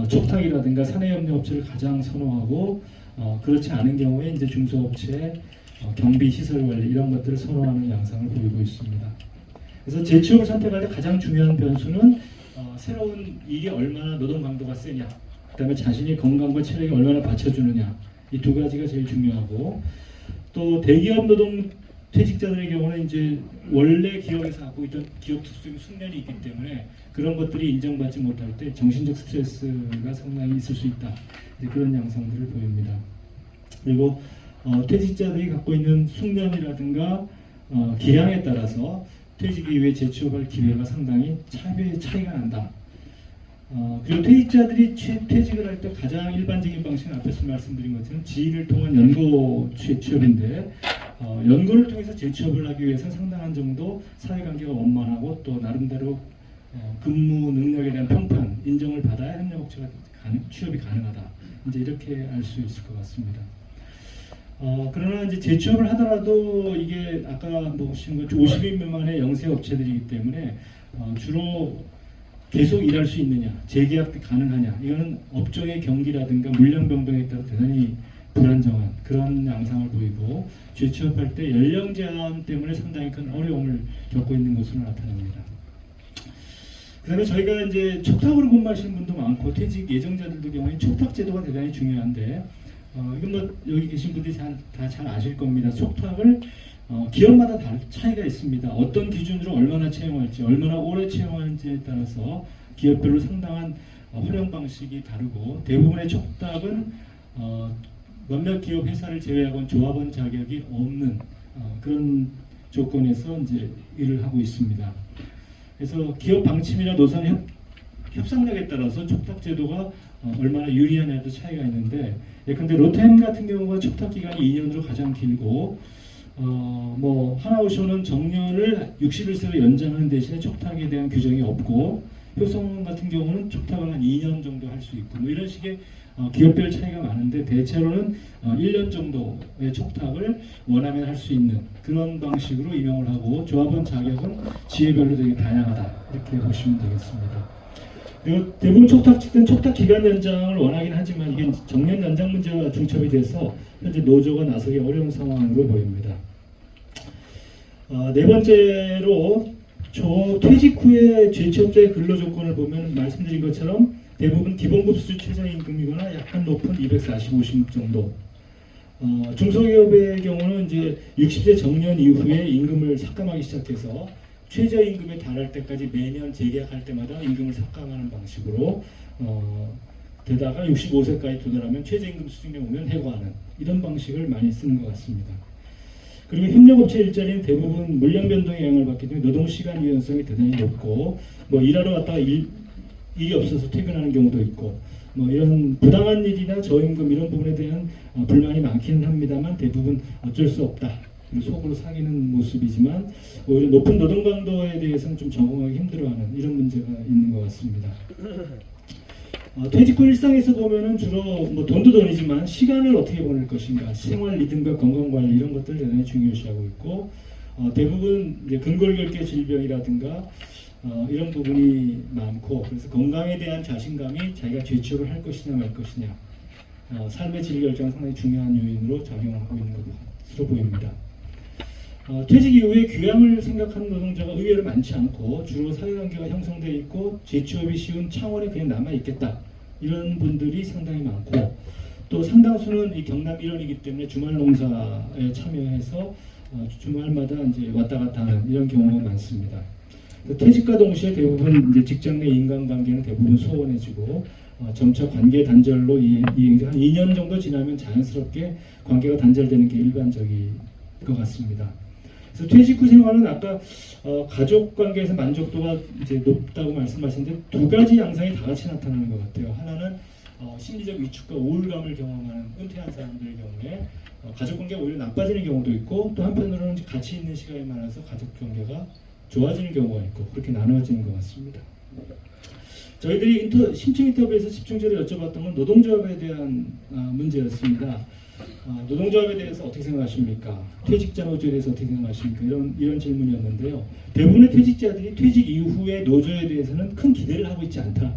촉탁이라든가 사내협력업체를 가장 선호하고 그렇지 않은 경우에 이제 중소업체, 경비, 시설 관리 이런 것들을 선호하는 양상을 보이고 있습니다. 그래서 재취업을 선택할 때 가장 중요한 변수는 새로운 일이 얼마나 노동 강도가 세냐, 그다음에 자신의 건강과 체력이 얼마나 받쳐주느냐 이 두 가지가 제일 중요하고 또 대기업 노동 퇴직자들의 경우는 이제 원래 기업에서 갖고 있던 기업 특수적인 숙련이 있기 때문에 그런 것들이 인정받지 못할 때 정신적 스트레스가 상당히 있을 수 있다. 그런 양상들을 보입니다. 그리고 퇴직자들이 갖고 있는 숙련이라든가 기량에 따라서 퇴직 이후에 재취업할 기회가 상당히 차이가 난다. 그리고 퇴직자들이 퇴직을 할 때 가장 일반적인 방식은 앞에서 말씀드린 것처럼 지인을 통한 연고 취업인데 연고를 통해서 재취업을 하기 위해서는 상당한 정도 사회관계가 원만하고 또 나름대로 근무 능력에 대한 평판, 인정을 받아야 협력업체가 취업이 가능하다. 이제 이렇게 알 수 있을 것 같습니다. 그러나 이제 재취업을 하더라도 이게 아까 보신 것 50인 미만의 영세 업체들이기 때문에 주로 계속 일할 수 있느냐, 재계약 가능하냐, 이거는 업종의 경기라든가 물량 변동에 따라 대단히 불안정한 그런 양상을 보이고 재취업할 때 연령 제한 때문에 상당히 큰 어려움을 겪고 있는 것으로 나타납니다. 그다음에 저희가 이제 촉탁으로 근무하시는 분도 많고 퇴직 예정자들도 경우에 촉탁 제도가 대단히 중요한데 이건 뭐 여기 계신 분들이 다 잘 아실 겁니다. 촉탁을 기업마다 차이가 있습니다. 어떤 기준으로 얼마나 채용할지, 얼마나 오래 채용하는지에 따라서 기업별로 상당한 활용 방식이 다르고 대부분의 촉탁은 몇몇 기업 회사를 제외하고는 조합원 자격이 없는 그런 조건에서 이제 일을 하고 있습니다. 그래서 기업 방침이나 노선 협상력에 따라서 촉탁 제도가 얼마나 유리하냐도 차이가 있는데 예컨대 로템 같은 경우가 촉탁 기간이 2년으로 가장 길고 뭐 하나오션은 정년을 61세로 연장하는 대신에 촉탁에 대한 규정이 없고 효성 같은 경우는 촉탁을 한 2년 정도 할 수 있고 뭐 이런 식의 기업별 차이가 많은데 대체로는 1년 정도의 촉탁을 원하면 할 수 있는 그런 방식으로 임용을 하고 조합원 자격은 지회별로 되게 다양하다 이렇게 보시면 되겠습니다. 그리고 대부분 촉탁 측은 촉탁 기간 연장을 원하긴 하지만 이게 정년 연장 문제가 중첩이 돼서 현재 노조가 나서기 어려운 상황으로 보입니다. 네 번째로 퇴직 후에 재취업자의 근로 조건을 보면 말씀드린 것처럼 대부분 기본급 수준 최저임금이거나 약간 높은 245신급 정도. 중소기업의 경우는 이제 60세 정년 이후에 임금을 삭감하기 시작해서 최저임금에 달할 때까지 매년 재계약할 때마다 임금을 삭감하는 방식으로 게다가 65세까지 도달하면 최저임금 수준에 오면 해고하는 이런 방식을 많이 쓰는 것 같습니다. 그리고 협력업체 일자리는 대부분 물량 변동의 영향을 받기 때문에 노동시간 유연성이 대단히 높고 뭐 일하러 갔다가 일이 없어서 퇴근하는 경우도 있고 뭐 이런 부당한 일이나 저임금 이런 부분에 대한 불만이 많기는 합니다만 대부분 어쩔 수 없다. 속으로 사귀는 모습이지만 오히려 높은 노동 강도에 대해서는 좀 적응하기 힘들어하는 이런 문제가 있는 것 같습니다. 퇴직 후 일상에서 보면은 주로 뭐 돈도 돈이지만 시간을 어떻게 보낼 것인가, 생활 리듬과 건강 관리 이런 것들을 대단히 중요시하고 있고 대부분 이제 근골격계 질병이라든가 이런 부분이 많고 그래서 건강에 대한 자신감이 자기가 재취업을 할 것이냐 말 것이냐 삶의 질 결정은 상당히 중요한 요인으로 작용하고 있는 것으로 보입니다. 퇴직 이후에 교양을 생각하는 노동자가 의외로 많지 않고 주로 사회관계가 형성되어 있고 재취업이 쉬운 창원에 그냥 남아있겠다 이런 분들이 상당히 많고 또 상당수는 이 경남 일원이기 때문에 주말 농사에 참여해서 주말마다 이제 왔다 갔다 하는 이런 경우가 많습니다. 퇴직과 동시에 대부분 이제 직장 내 인간관계는 대부분 소원해지고 점차 관계 단절로 이행돼 한 2년 정도 지나면 자연스럽게 관계가 단절되는 게 일반적인 것 같습니다. 그래서 퇴직 후 생활은 아까 가족 관계에서 만족도가 이제 높다고 말씀하셨는데 두 가지 양상이 다 같이 나타나는 것 같아요. 하나는 심리적 위축과 우울감을 경험하는 은퇴한 사람들의 경우에 가족 관계가 오히려 나빠지는 경우도 있고 또 한편으로는 같이 있는 시간이 많아서 가족 관계가 좋아지는 경우가 있고 그렇게 나누어지는 것 같습니다. 저희들이 심층 인터뷰에서 집중적으로 여쭤봤던 건 노동조합에 대한 문제였습니다. 노동조합에 대해서 어떻게 생각하십니까? 퇴직자 노조에 대해서 어떻게 생각하십니까? 이런 질문이었는데요. 대부분의 퇴직자들이 퇴직 이후의 노조에 대해서는 큰 기대를 하고 있지 않다.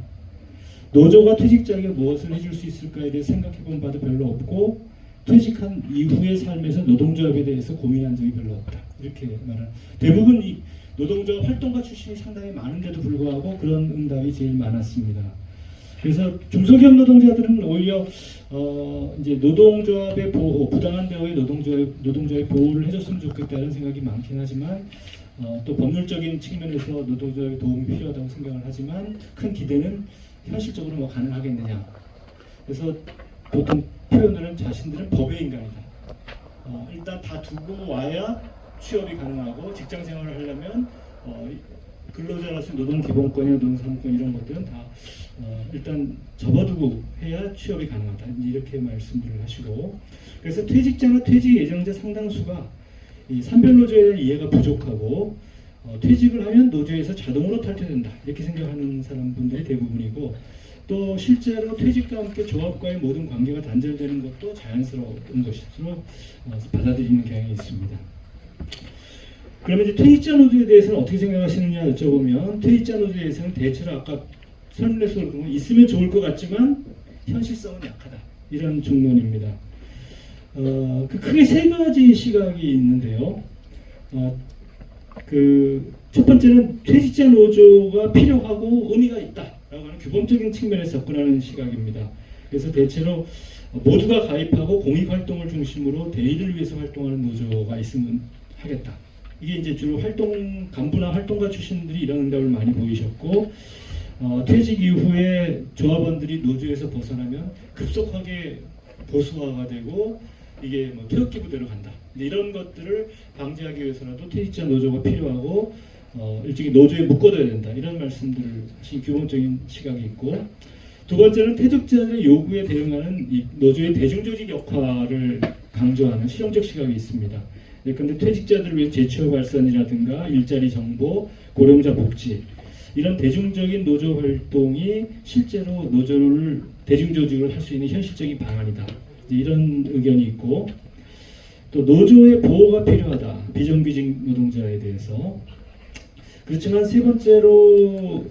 노조가 퇴직자에게 무엇을 해줄 수 있을까에 대해 생각해본 바도 별로 없고 퇴직한 이후의 삶에서 노동조합에 대해서 고민한 적이 별로 없다. 이렇게 말하는 대부분 이 노동조합 활동가 출신이 상당히 많은데도 불구하고 그런 응답이 제일 많았습니다. 그래서 중소기업 노동자들은 오히려 이제 노동조합의 보호, 부당한 대우의 노동조합의 보호를 해줬으면 좋겠다는 생각이 많긴 하지만 또 법률적인 측면에서 노동조합의 도움이 필요하다고 생각을 하지만 큰 기대는 현실적으로 뭐 가능하겠느냐. 그래서 보통 표현으로는 자신들은 법의 인간이다. 일단 다 두고 와야 취업이 가능하고 직장 생활을 하려면 근로자로서 노동기본권이나 노동사무권 이런 것들은 다 일단 접어두고 해야 취업이 가능하다. 이렇게 말씀들을 하시고 그래서 퇴직자나 퇴직 예정자 상당수가 이 산별노조에 대한 이해가 부족하고 퇴직을 하면 노조에서 자동으로 탈퇴된다. 이렇게 생각하는 사람분들이 대부분이고 또 실제로 퇴직과 함께 조합과의 모든 관계가 단절되는 것도 자연스러운 것으로 받아들이는 경향이 있습니다. 그러면 이제 퇴직자 노조에 대해서는 어떻게 생각하시느냐 여쭤보면 퇴직자 노조에 대해서는 대체로 아까 설문에서 그렇고 있으면 좋을 것 같지만 현실성은 약하다. 이런 중론입니다. 크게 세 가지 시각이 있는데요. 첫 번째는 퇴직자 노조가 필요하고 의미가 있다라고 하는 규범적인 측면에서 접근하는 시각입니다. 그래서 대체로 모두가 가입하고 공익활동을 중심으로 대의를 위해서 활동하는 노조가 있으면 하겠다. 이게 이제 주로 간부나 활동가 출신들이 이런 응답을 많이 보이셨고 퇴직 이후에 조합원들이 노조에서 벗어나면 급속하게 보수화가 되고 이게 뭐 퇴역기 부대로 간다. 이런 것들을 방지하기 위해서라도 퇴직자 노조가 필요하고 일찍이 노조에 묶어둬야 된다. 이런 말씀들을 하신 기본적인 시각이 있고 두 번째는 퇴직자들의 요구에 대응하는 이 노조의 대중조직 역할을 강조하는 실용적 시각이 있습니다. 그런데 퇴직자들을 위해 재취업 발산이라든가 일자리 정보, 고령자 복지 이런 대중적인 노조 활동이 실제로 노조를 대중조직을 할 수 있는 현실적인 방안이다. 이런 의견이 있고 또 노조의 보호가 필요하다. 비정규직 노동자에 대해서. 그렇지만 세 번째로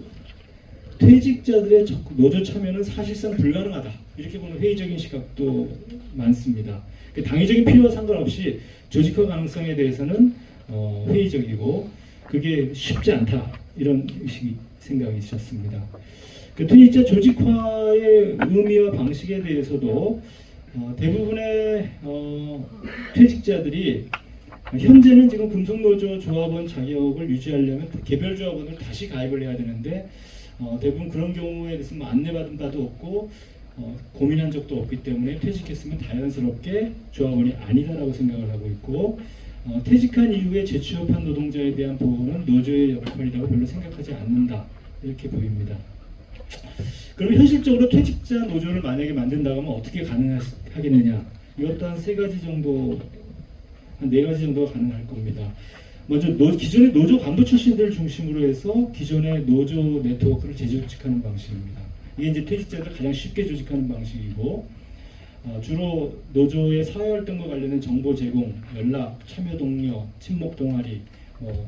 퇴직자들의 노조 참여는 사실상 불가능하다. 이렇게 보는 회의적인 시각도 많습니다. 당위적인 필요와 상관없이 조직화 가능성에 대해서는 회의적이고 그게 쉽지 않다. 이런 생각이 있었습니다. 퇴직자 조직화의 의미와 방식에 대해서도 대부분의 퇴직자들이 현재는 지금 금속노조 조합원 자격을 유지하려면 개별 조합원을 다시 가입을 해야 되는데 대부분 그런 경우에 대해서 안내받은 바도 없고 고민한 적도 없기 때문에 퇴직했으면 자연스럽게 조합원이 아니다라고 생각을 하고 있고 퇴직한 이후에 재취업한 노동자에 대한 보호는 노조의 역할이라고 별로 생각하지 않는다 이렇게 보입니다. 그럼 현실적으로 퇴직자 노조를 만약에 만든다고 하면 어떻게 가능하겠느냐? 이것도 한 3가지 정도, 한 4가지 정도가 가능할 겁니다. 먼저 기존의 노조 간부 출신들을 중심으로 해서 기존의 노조 네트워크를 재조직하는 방식입니다. 이게 이제 퇴직자들 가장 쉽게 조직하는 방식이고, 주로 노조의 사회활동과 관련된 정보 제공, 연락, 참여 동료, 친목 동아리,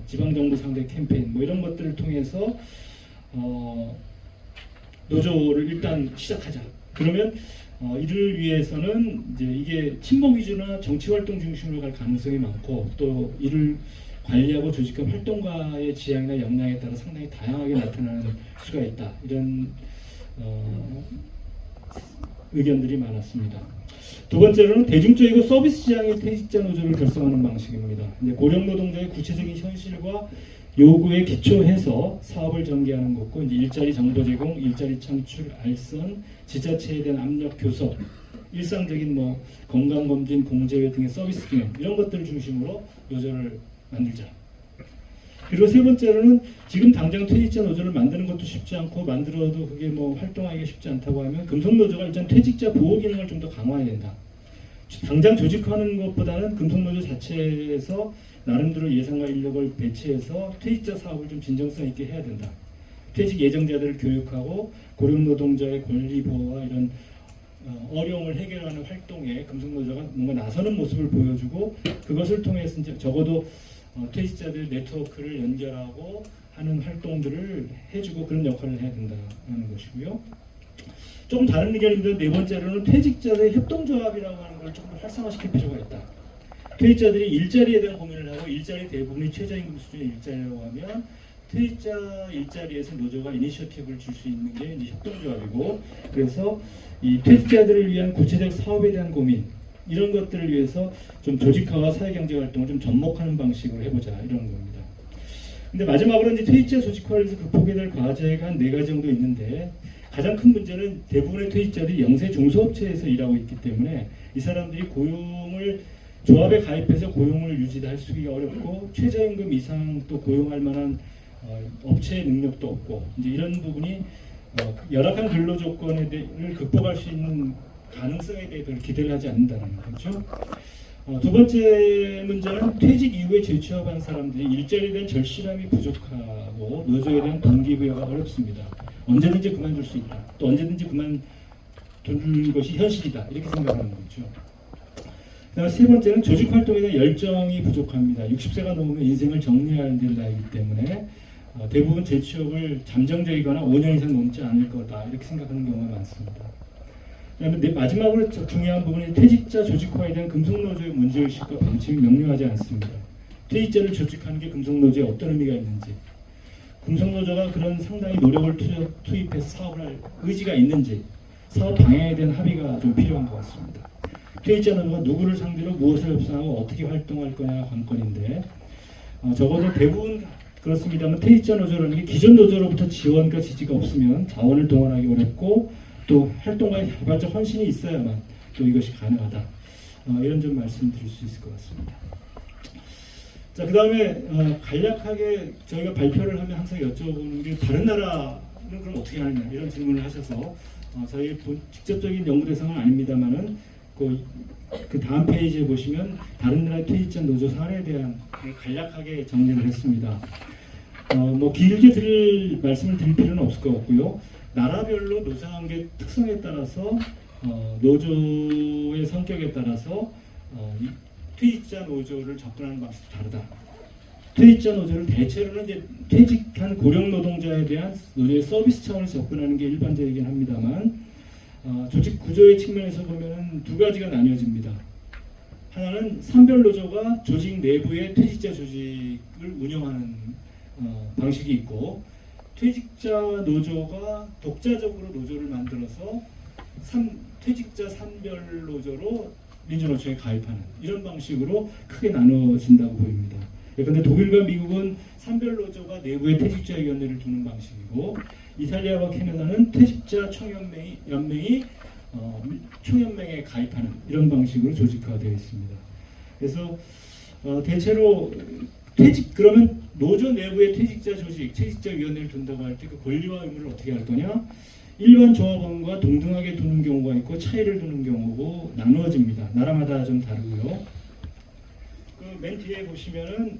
지방정부 상대 캠페인 이런 것들을 통해서 노조를 일단 시작하자. 그러면 이를 위해서는 이제 이게 친목 위주나 정치 활동 중심으로 갈 가능성이 많고, 또 이를 관리하고 조직한 활동가의 지향이나 역량에 따라 상당히 다양하게 나타나는 수가 있다. 이런 의견들이 많았습니다. 두 번째로는 대중적이고 서비스 지향의 퇴직자 노조를 결성하는 방식입니다. 고령 노동자의 구체적인 현실과 요구에 기초해서 사업을 전개하는 것고, 이제 일자리 정보 제공, 일자리 창출, 알선, 지자체에 대한 압력 교섭, 일상적인 건강검진, 공제회 등의 서비스 기능 이런 것들을 중심으로 노조를 만들자. 그리고 세 번째로는 지금 당장 퇴직자 노조를 만드는 것도 쉽지 않고, 만들어도 그게 활동하기가 쉽지 않다고 하면 금속노조가 일단 퇴직자 보호 기능을 좀 더 강화해야 된다. 당장 조직하는 것보다는 금속노조 자체에서 나름대로 예산과 인력을 배치해서 퇴직자 사업을 좀 진정성 있게 해야 된다. 퇴직 예정자들을 교육하고 고령 노동자의 권리 보호와 이런 어려움을 해결하는 활동에 금속노조가 뭔가 나서는 모습을 보여주고, 그것을 통해서 이제 적어도 퇴직자들 네트워크를 연결하고 하는 활동들을 해주고 그런 역할을 해야 된다는 것이고요. 조금 다른 의견인데, 네 번째로는 퇴직자들의 협동조합이라고 하는 걸 조금 더 활성화시킬 필요가 있다. 퇴직자들이 일자리에 대한 고민을 하고, 일자리 대부분이 최저임금 수준의 일자리라고 하면 퇴직자 일자리에서 노조가 이니셔티브를 줄 수 있는 게 이제 협동조합이고, 그래서 이 퇴직자들을 위한 구체적 사업에 대한 고민 이런 것들을 위해서 좀 조직화와 사회경제 활동을 좀 접목하는 방식으로 해보자 이런 겁니다. 근데 마지막으로 이제 퇴직자 조직화를 위해서 극복해야 될 과제가 한 4가지 정도 있는데, 가장 큰 문제는 대부분의 퇴직자들이 영세 중소업체에서 일하고 있기 때문에 이 사람들이 고용을 조합에 가입해서 고용을 유지할 수가 어렵고, 최저임금 이상 또 고용할 만한 업체의 능력도 없고, 이제 이런 부분이 열악한 근로 조건을 극복할 수 있는 가능성에 대해 별 기대를 하지 않는다는 거죠. 두 번째 문제는 퇴직 이후에 재취업한 사람들이 일자리에 대한 절실함이 부족하고 노조에 대한 동기부여가 어렵습니다. 언제든지 그만둘 수 있다. 또 언제든지 그만두는 것이 현실이다. 이렇게 생각하는 거죠. 그다음 세 번째는 조직 활동에 대한 열정이 부족합니다. 60세가 넘으면 인생을 정리해야 되는 나이기 때문에 대부분 재취업을 잠정적이거나 5년 이상 넘지 않을 거다. 이렇게 생각하는 경우가 많습니다. 그다음에 마지막으로 중요한 부분이 퇴직자 조직화에 대한 금속노조의 문제의식과 방침이 명료하지 않습니다. 퇴직자를 조직하는 게 금속노조에 어떤 의미가 있는지, 금속노조가 그런 상당히 노력을 투입해서 사업을 할 의지가 있는지, 사업 방향에 대한 합의가 좀 필요한 것 같습니다. 퇴직자 노조가 누구를 상대로 무엇을 협상하고 어떻게 활동할 거냐가 관건인데, 적어도 대부분 그렇습니다만 퇴직자 노조라는 게 기존 노조로부터 지원과 지지가 없으면 자원을 동원하기 어렵고, 또 활동가의 자발적 헌신이 있어야만 또 이것이 가능하다. 이런 점 말씀드릴 수 있을 것 같습니다. 자, 그 다음에 간략하게 저희가 발표를 하면 항상 여쭤보는 게, 다른 나라는 그럼 어떻게 하느냐 이런 질문을 하셔서 저희 직접적인 연구 대상은 아닙니다만은 그 다음 페이지에 보시면 다른 나라의 퇴직자 노조 사례에 대한 간략하게 정리를 했습니다. 길게 말씀을 드릴 필요는 없을 것 같고요. 나라별로 노사관계 특성에 따라서 노조의 성격에 따라서 퇴직자 노조를 접근하는 방식이 다르다. 퇴직자 노조를 대체로는 이제 퇴직한 고령 노동자에 대한 노조의 서비스 차원에서 접근하는 게 일반적이긴 합니다만, 조직 구조의 측면에서 보면은 2가지가 나뉘어집니다. 하나는 산별 노조가 조직 내부의 퇴직자 조직을 운영하는 방식이 있고, 퇴직자 노조가 독자적으로 노조를 만들어서 퇴직자 산별 노조로 민주노총에 가입하는 이런 방식으로 크게 나눠진다고 보입니다. 그런데 독일과 미국은 산별 노조가 내부의 퇴직자 위원회를 두는 방식이고, 이탈리아와 캐나다는 퇴직자 연맹이 총연맹에 가입하는 이런 방식으로 조직화되어 있습니다. 그래서 대체로 그러면 노조 내부의 퇴직자 조직, 퇴직자위원회를 둔다고 할 때 그 권리와 의무를 어떻게 할 거냐? 일반 조합원과 동등하게 두는 경우가 있고 차이를 두는 경우고 나누어집니다. 나라마다 좀 다르고요. 그 맨 뒤에 보시면은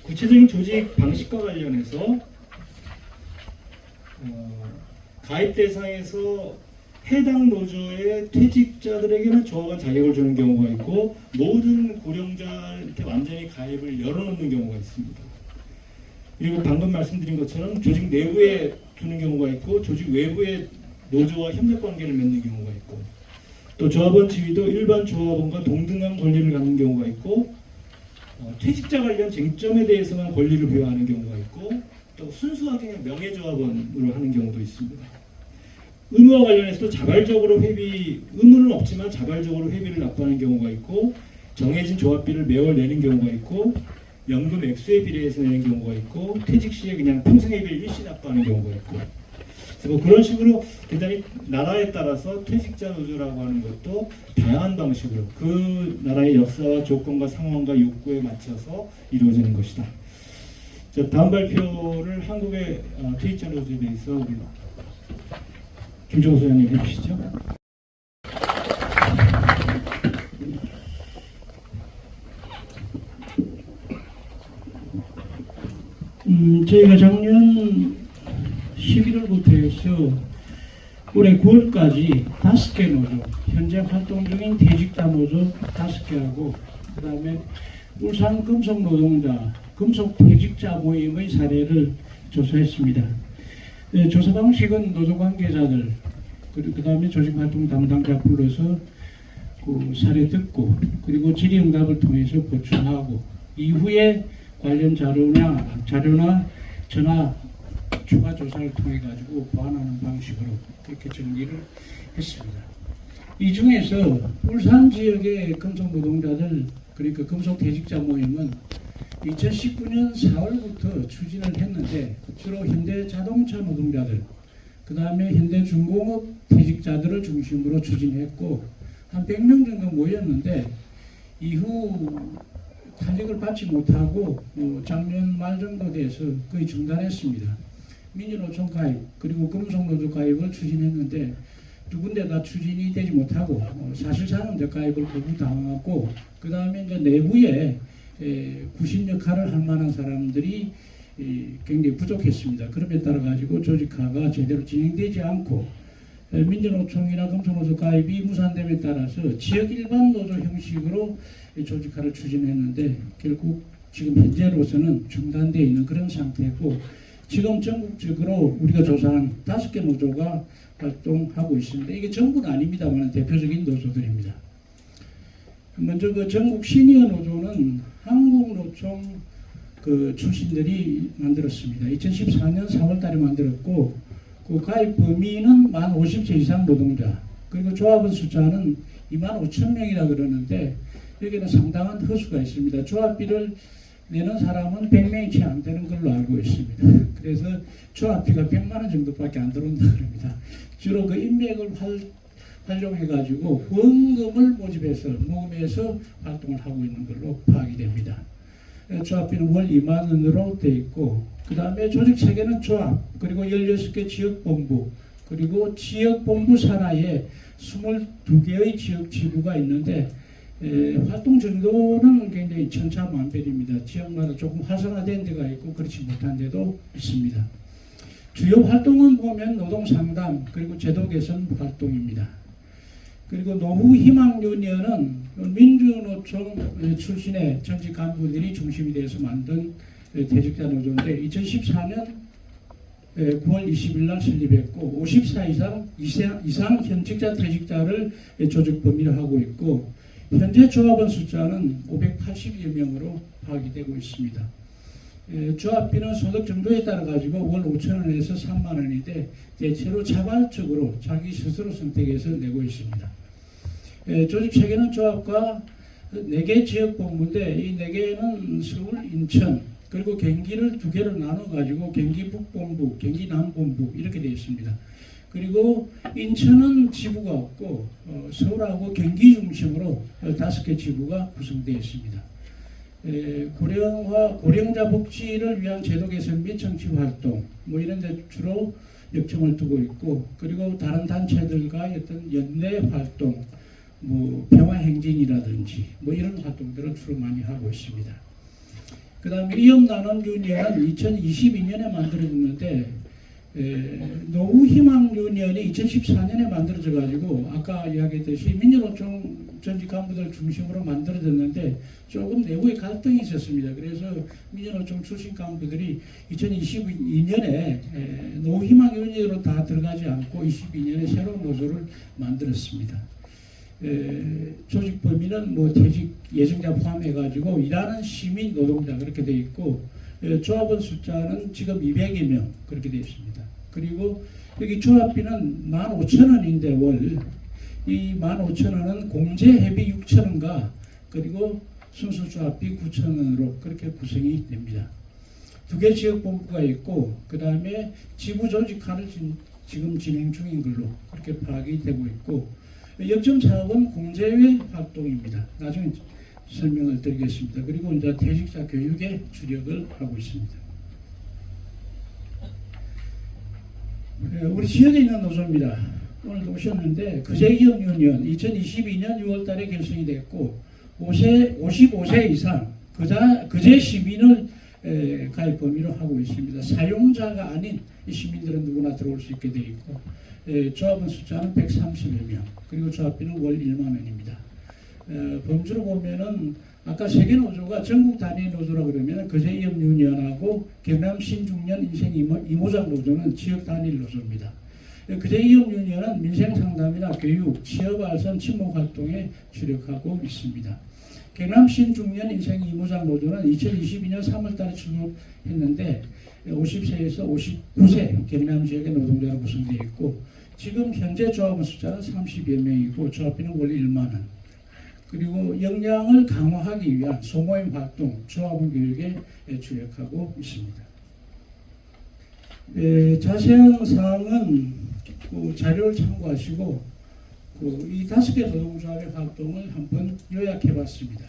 구체적인 조직 방식과 관련해서 가입 대상에서 해당 노조의 퇴직자들에게는 조합원 자격을 주는 경우가 있고 모든 고령자한테 완전히 가입을 열어놓는 경우가 있습니다. 그리고 방금 말씀드린 것처럼 조직 내부에 두는 경우가 있고 조직 외부에 노조와 협력 관계를 맺는 경우가 있고 또 조합원 지위도 일반 조합원과 동등한 권리를 갖는 경우가 있고 퇴직자 관련 쟁점에 대해서만 권리를 부여하는 경우가 있고 또 순수하게 그냥 명예조합원으로 하는 경우도 있습니다. 의무와 관련해서도 자발적으로 의무는 없지만 자발적으로 회비를 납부하는 경우가 있고 정해진 조합비를 매월 내는 경우가 있고 연금 액수에 비례해서 내는 경우가 있고 퇴직 시에 그냥 평생 회비를 일시 납부하는 경우가 있고 그래서 뭐 그런 식으로 대단히 나라에 따라서 퇴직자 노조라고 하는 것도 다양한 방식으로 그 나라의 역사와 조건과 상황과 욕구에 맞춰서 이루어지는 것이다. 자, 다음 발표를 한국의 퇴직자 노조에 대해서 우리 김종수 소장님 해주시죠. 저희가 작년 11월부터 해서 올해 9월까지 5개 노조, 현재 활동 중인 퇴직자 노조 5개하고 그 다음에 울산 금속 노동자, 금속 퇴직자 모임의 사례를 조사했습니다. 조사 방식은 노조 관계자들, 그 다음에 조직활동 담당자 불러서 그 사례 듣고 그리고 질의응답을 통해서 보충하고 이후에 관련 자료나 전화 추가 조사를 통해 가지고 보완하는 방식으로 그렇게 정리를 했습니다. 이 중에서 울산 지역의 금속 노동자들 그러니까 금속 퇴직자 모임은 2019년 4월부터 추진을 했는데 주로 현대 자동차 노동자들 그 다음에 현대 중공업 퇴직자들을 중심으로 추진했고 한 100명 정도 모였는데 이후 탄력을 받지 못하고 작년 말 정도 돼서 거의 중단했습니다. 민주노총 가입 그리고 금속노조 가입을 추진했는데 두 군데 다 추진이 되지 못하고 사실상은 이제 가입을 거부당하고 그 다음에 이제 내부에 구심 역할을 할 만한 사람들이 굉장히 부족했습니다. 그럼에 따라 가지고 조직화가 제대로 진행되지 않고 민주노총이나 금속노조 가입이 무산됨에 따라서 지역 일반 노조 형식으로 조직화를 추진했는데 결국 지금 현재로서는 중단되어 있는 그런 상태고 지금 전국적으로 우리가 조사한 5개 노조가 활동하고 있습니다. 이게 전부는 아닙니다만 대표적인 노조들입니다. 먼저 그 전국 시니어 노조는 한국노총 그 출신들이 만들었습니다. 2014년 4월달에 만들었고 그 가입 범위는 만 50세 이상 노동자 그리고 조합원 숫자는 25,000명이라 그러는데 여기는 상당한 허수가 있습니다. 조합비를 내는 사람은 100명이 채 안 되는 걸로 알고 있습니다. 그래서 조합비가 100만 원 정도밖에 안 들어온다 그럽니다. 주로 그 인맥을 활용해가지고 후원금을 모금해서 활동을 하고 있는 걸로 파악이 됩니다. 조합비는 월 2만 원으로 되어 있고 그 다음에 조직 체계는 조합 그리고 16개 지역본부 그리고 지역본부 산하에 22개의 지역 지부가 있는데 활동 정도는 굉장히 천차만별입니다. 지역마다 조금 활성화된 데가 있고 그렇지 못한 데도 있습니다. 주요 활동은 보면 노동상담 그리고 제도 개선 활동입니다. 그리고 노후희망유니언은 민주노총 출신의 전직 간부들이 중심이 돼서 만든 퇴직자 노조인데 2014년 9월 20일 날 설립했고 54 이상 현직자 퇴직자를 조직 범위를 하고 있고 현재 조합원 숫자는 580여 명으로 파악이 되고 있습니다. 조합비는 소득 정도에 따라 가지고 월 5,000원에서 3만 원인데 대체로 자발적으로 자기 스스로 선택해서 내고 있습니다. 조직 체계는 조합과 4개 지역 본부인데 이 4개는 서울, 인천 그리고 경기를 2개로 나눠 가지고 경기 북본부, 경기 남본부 이렇게 되어 있습니다. 그리고 인천은 지부가 없고 서울하고 경기 중심으로 5개 지부가 구성되어 있습니다. 고령자 복지를 위한 제도 개선 및 정치 활동 뭐 이런 데 주로 역점을 두고 있고, 그리고 다른 단체들과 어떤 연례 활동, 뭐 평화행진이라든지 뭐 이런 활동들을 주로 많이 하고 있습니다. 그 다음에 이업나눔 유니언은 2022년에 만들어졌는데 노후희망 유니언이 2014년에 만들어져 가지고 아까 이야기했듯이 민주노총 전직 간부들 중심으로 만들어졌는데 조금 내부에 갈등이 있었습니다. 그래서 민주노총 출신 간부들이 2022년에 노후희망 유니언으로 다 들어가지 않고 22년에 새로운 노조를 만들었습니다. 조직 범위는 뭐 퇴직 예정자 포함해 가지고 일하는 시민 노동자 그렇게 돼 있고, 조합원 숫자는 지금 200여 명 그렇게 되어 있습니다. 그리고 여기 조합비는 15,000원인데 월 이 15,000원은 공제회비 6,000원과 그리고 순수 조합비 9,000원으로 그렇게 구성이 됩니다. 2개 지역본부가 있고 그 다음에 지부 조직화를 지금 진행 중인 걸로 그렇게 파악이 되고 있고, 역점 사업은 공제외 활동입니다. 나중에 설명을 드리겠습니다. 그리고 이제 퇴직자 교육에 주력을 하고 있습니다. 우리 지역에 있는 노조입니다. 오늘도 오셨는데 그제기업 유니언 2022년 6월달에 결성이 됐고 55세 이상 그제 시민을 가입 범위로 하고 있습니다. 사용자가 아닌 이 시민들은 누구나 들어올 수 있게 되어 있고, 조합원 숫자는 130여 명, 그리고 조합비는 월 1만 원입니다. 범주로 보면은 아까 세계 노조가 전국 단위 노조라 그러면 그제기업 유니언하고 경남 신중년 인생 이모작 노조는 지역 단일 노조입니다. 그제기업 유니언은 민생 상담이나 교육, 취업 알선, 친목 활동에 주력하고 있습니다. 경남 신중년 인생 이모작 노조는 2022년 3월달에 출범했는데 50세에서 59세 경남 지역의 노동자로 구성되어 있고, 지금 현재 조합원 숫자는 30여 명이고 조합비는 월 1만 원. 그리고 역량을 강화하기 위한 소모임 활동, 조합원 교육에 주력하고 있습니다. 자세한 사항은 그 자료를 참고하시고 이 5개 노동조합의 활동을 한번 요약해봤습니다.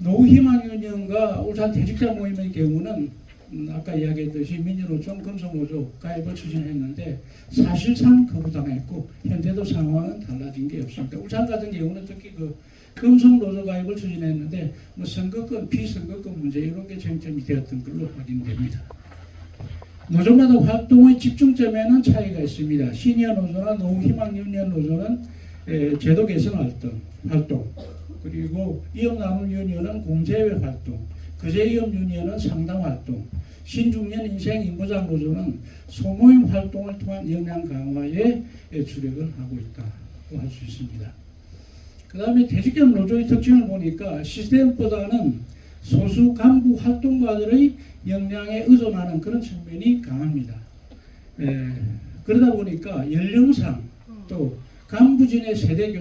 노후희망유니언과 울산 퇴직자 모임의 경우는 아까 이야기했듯이 민주노총 금속노조 가입을 추진했는데 사실상 거부당했고 현재도 상황은 달라진 게 없습니다. 울산 같은 경우는 특히 그 금속노조 가입을 추진했는데 뭐 선거권, 비선거권 문제 이런 게 쟁점이 되었던 걸로 확인됩니다. 노조마다 활동의 집중점에는 차이가 있습니다. 시니어 노조나 노후희망유니언 노조는 제도 개선 활동, 그리고 이업나눔 유니언은 공제외 활동, 그제이업 유니언은 상담 활동, 신중년 인생 인보장 노조는 소모임 활동을 통한 역량 강화에 주력을 하고 있다고 할 수 있습니다. 그 다음에 퇴직자 노조의 특징을 보니까 시스템보다는 소수 간부 활동가들의 역량에 의존하는 그런 측면이 강합니다. 그러다 보니까 연령상 또 간부진의 세대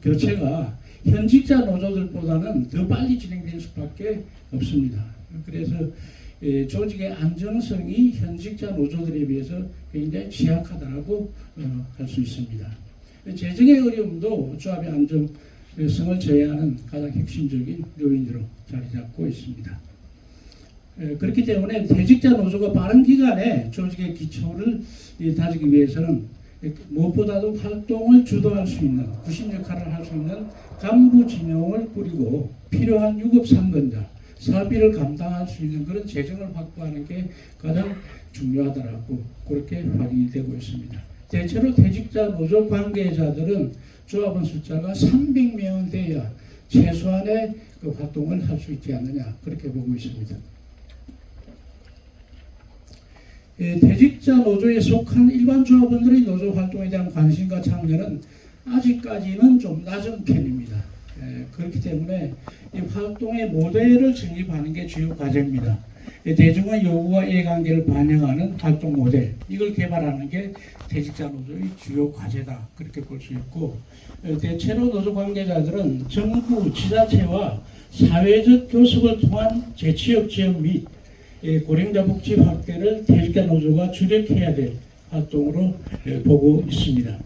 교체가 현직자 노조들보다는 더 빨리 진행될 수밖에 없습니다. 그래서 조직의 안정성이 현직자 노조들에 비해서 굉장히 취약하다고 할 수 있습니다. 재정의 어려움도 조합의 안정성을 제외하는 가장 핵심적인 요인으로 자리 잡고 있습니다. 그렇기 때문에 퇴직자 노조가 빠른 기간에 조직의 기초를 다지기 위해서는 무엇보다도 활동을 주도할 수 있는 구심 역할을 할 수 있는 간부 진영을 꾸리고 필요한 유급 상근자, 사비를 감당할 수 있는 그런 재정을 확보하는 게 가장 중요하다라고 그렇게 확인이 되고 있습니다. 대체로 퇴직자 노조 관계자들은 조합원 숫자가 300명은 돼야 최소한의 그 활동을 할 수 있지 않느냐 그렇게 보고 있습니다. 퇴직자 노조에 속한 일반 조합원들의 노조 활동에 대한 관심과 참여는 아직까지는 좀 낮은 편입니다. 그렇기 때문에 이 활동의 모델을 정립하는 게 주요 과제입니다. 대중의 요구와 이해관계를 반영하는 활동 모델, 이걸 개발하는 게 퇴직자 노조의 주요 과제다 그렇게 볼 수 있고, 대체로 노조 관계자들은 정부, 지자체와 사회적 교섭을 통한 재취업 지원 및 고령자 복지 확대를 퇴직자 노조가 주력해야 될 활동으로 보고 있습니다.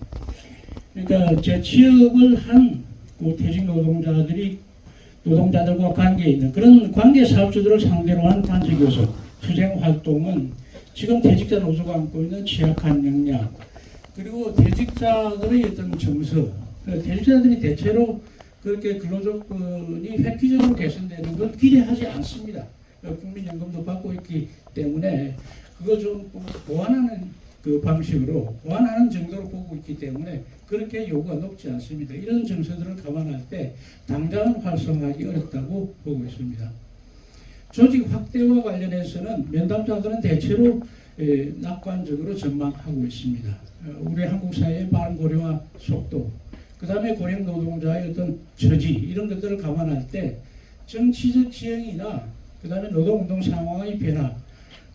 그러니까 재취업을 한 그 퇴직 노동자들과 관계 있는 그런 관계 사업주들을 상대로 한 단체교섭, 투쟁 활동은 지금 퇴직자 노조가 안고 있는 취약한 역량, 그리고 퇴직자들의 어떤 정서, 퇴직자들이 대체로 그렇게 근로조건이 획기적으로 개선되는 걸 기대하지 않습니다. 국민연금도 받고 있기 때문에 그걸 좀 보완하는 그 방식으로 보완하는 정도로 보고 있기 때문에 그렇게 요구가 높지 않습니다. 이런 정서들을 감안할 때 당장은 활성화하기 어렵다고 보고 있습니다. 조직 확대와 관련해서는 면담자들은 대체로 낙관적으로 전망하고 있습니다. 우리 한국 사회의 빠른 고령화 속도, 그 다음에 고령 노동자의 어떤 처지, 이런 것들을 감안할 때 정치적 지형이나 그 다음에 노동운동 상황의 변화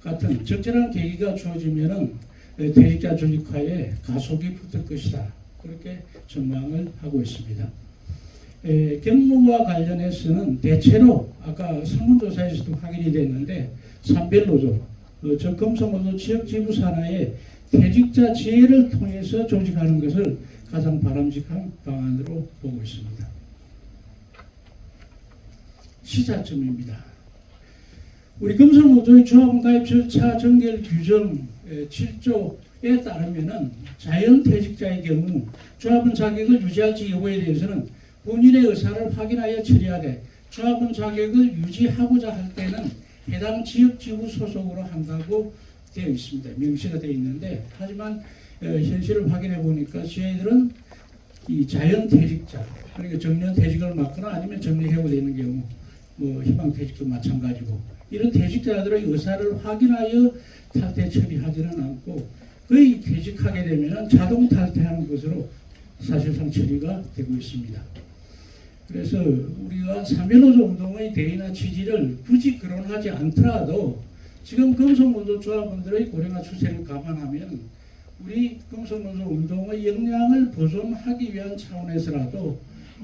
같은 적절한 계기가 주어지면은 퇴직자 조직화에 가속이 붙을 것이다. 그렇게 전망을 하고 있습니다. 경로와 관련해서는 대체로 아까 설문조사에서도 확인이 됐는데 산별노조, 즉 금속노조 지역지부 산하의 퇴직자 지혜를 통해서 조직하는 것을 가장 바람직한 방안으로 보고 있습니다. 시사점입니다. 우리 금속노조의 조합원 가입 절차 정결 규정 7조에 따르면은 자연퇴직자의 경우 조합원 자격을 유지할지 여부에 대해서는 본인의 의사를 확인하여 처리하되 조합원 자격을 유지하고자 할 때는 해당 지역지부 소속으로 한다고 되어 있습니다. 명시가 되어 있는데 하지만 현실을 확인해 보니까 저희들은 이 자연퇴직자, 그러니까 정년퇴직을 맞거나 아니면 정리해고되는 경우, 뭐 희망퇴직도 마찬가지고 이런 퇴직자들의 의사를 확인하여 탈퇴 처리하지는 않고 거의 퇴직하게 되면 자동 탈퇴하는 것으로 사실상 처리가 되고 있습니다. 그래서 우리가 삼별노조 운동의 대의나 취지를 굳이 거론하지 않더라도 지금 금속노조 조합원들의 고령화 추세를 감안하면 우리 금속노조 운동의 역량을 보존하기 위한 차원에서라도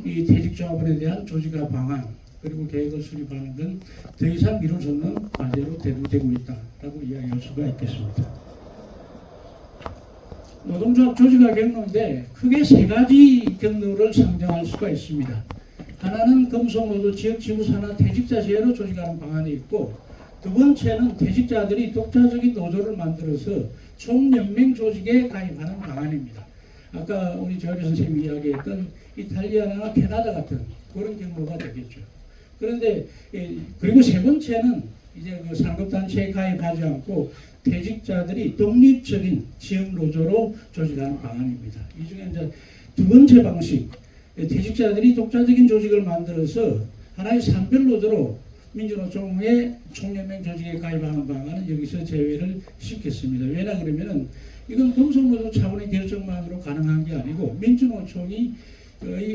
이 퇴직조합원에 대한 조직화 방안 그리고 계획을 수립하는 건 더 이상 미룰 수 없는 과제로 대두되고 있다라고 이야기할 수가 있겠습니다. 노동조합 조직화 경로인데 크게 세 가지 경로를 상정할 수가 있습니다. 하나는 금속노조 지역지부 산하 퇴직자 제외로 조직하는 방안이 있고, 두 번째는 퇴직자들이 독자적인 노조를 만들어서 총연맹 조직에 가입하는 방안입니다. 아까 우리 조혜리 선생님이 이야기했던 이탈리아나 캐나다 같은 그런 경로가 되겠죠. 그런데 그리고 세 번째는 이제 그 상급단체에 가입하지 않고 퇴직자들이 독립적인 지역 노조로 조직하는 방안입니다. 이 중에 이제 두 번째 방식, 퇴직자들이 독자적인 조직을 만들어서 하나의 산별노조로 민주노총의 총연맹 조직에 가입하는 방안은 여기서 제외를 시켰습니다. 왜냐 그러면은 이건 금속노조 차원의 결정만으로 가능한 게 아니고 민주노총의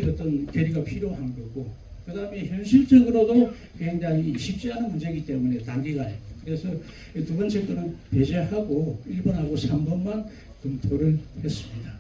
어떤 결의가 필요한 거고, 그 다음에 현실적으로도 굉장히 쉽지 않은 문제이기 때문에 단기간에. 그래서 두 번째 거는 배제하고 1번하고 3번만 검토를 했습니다.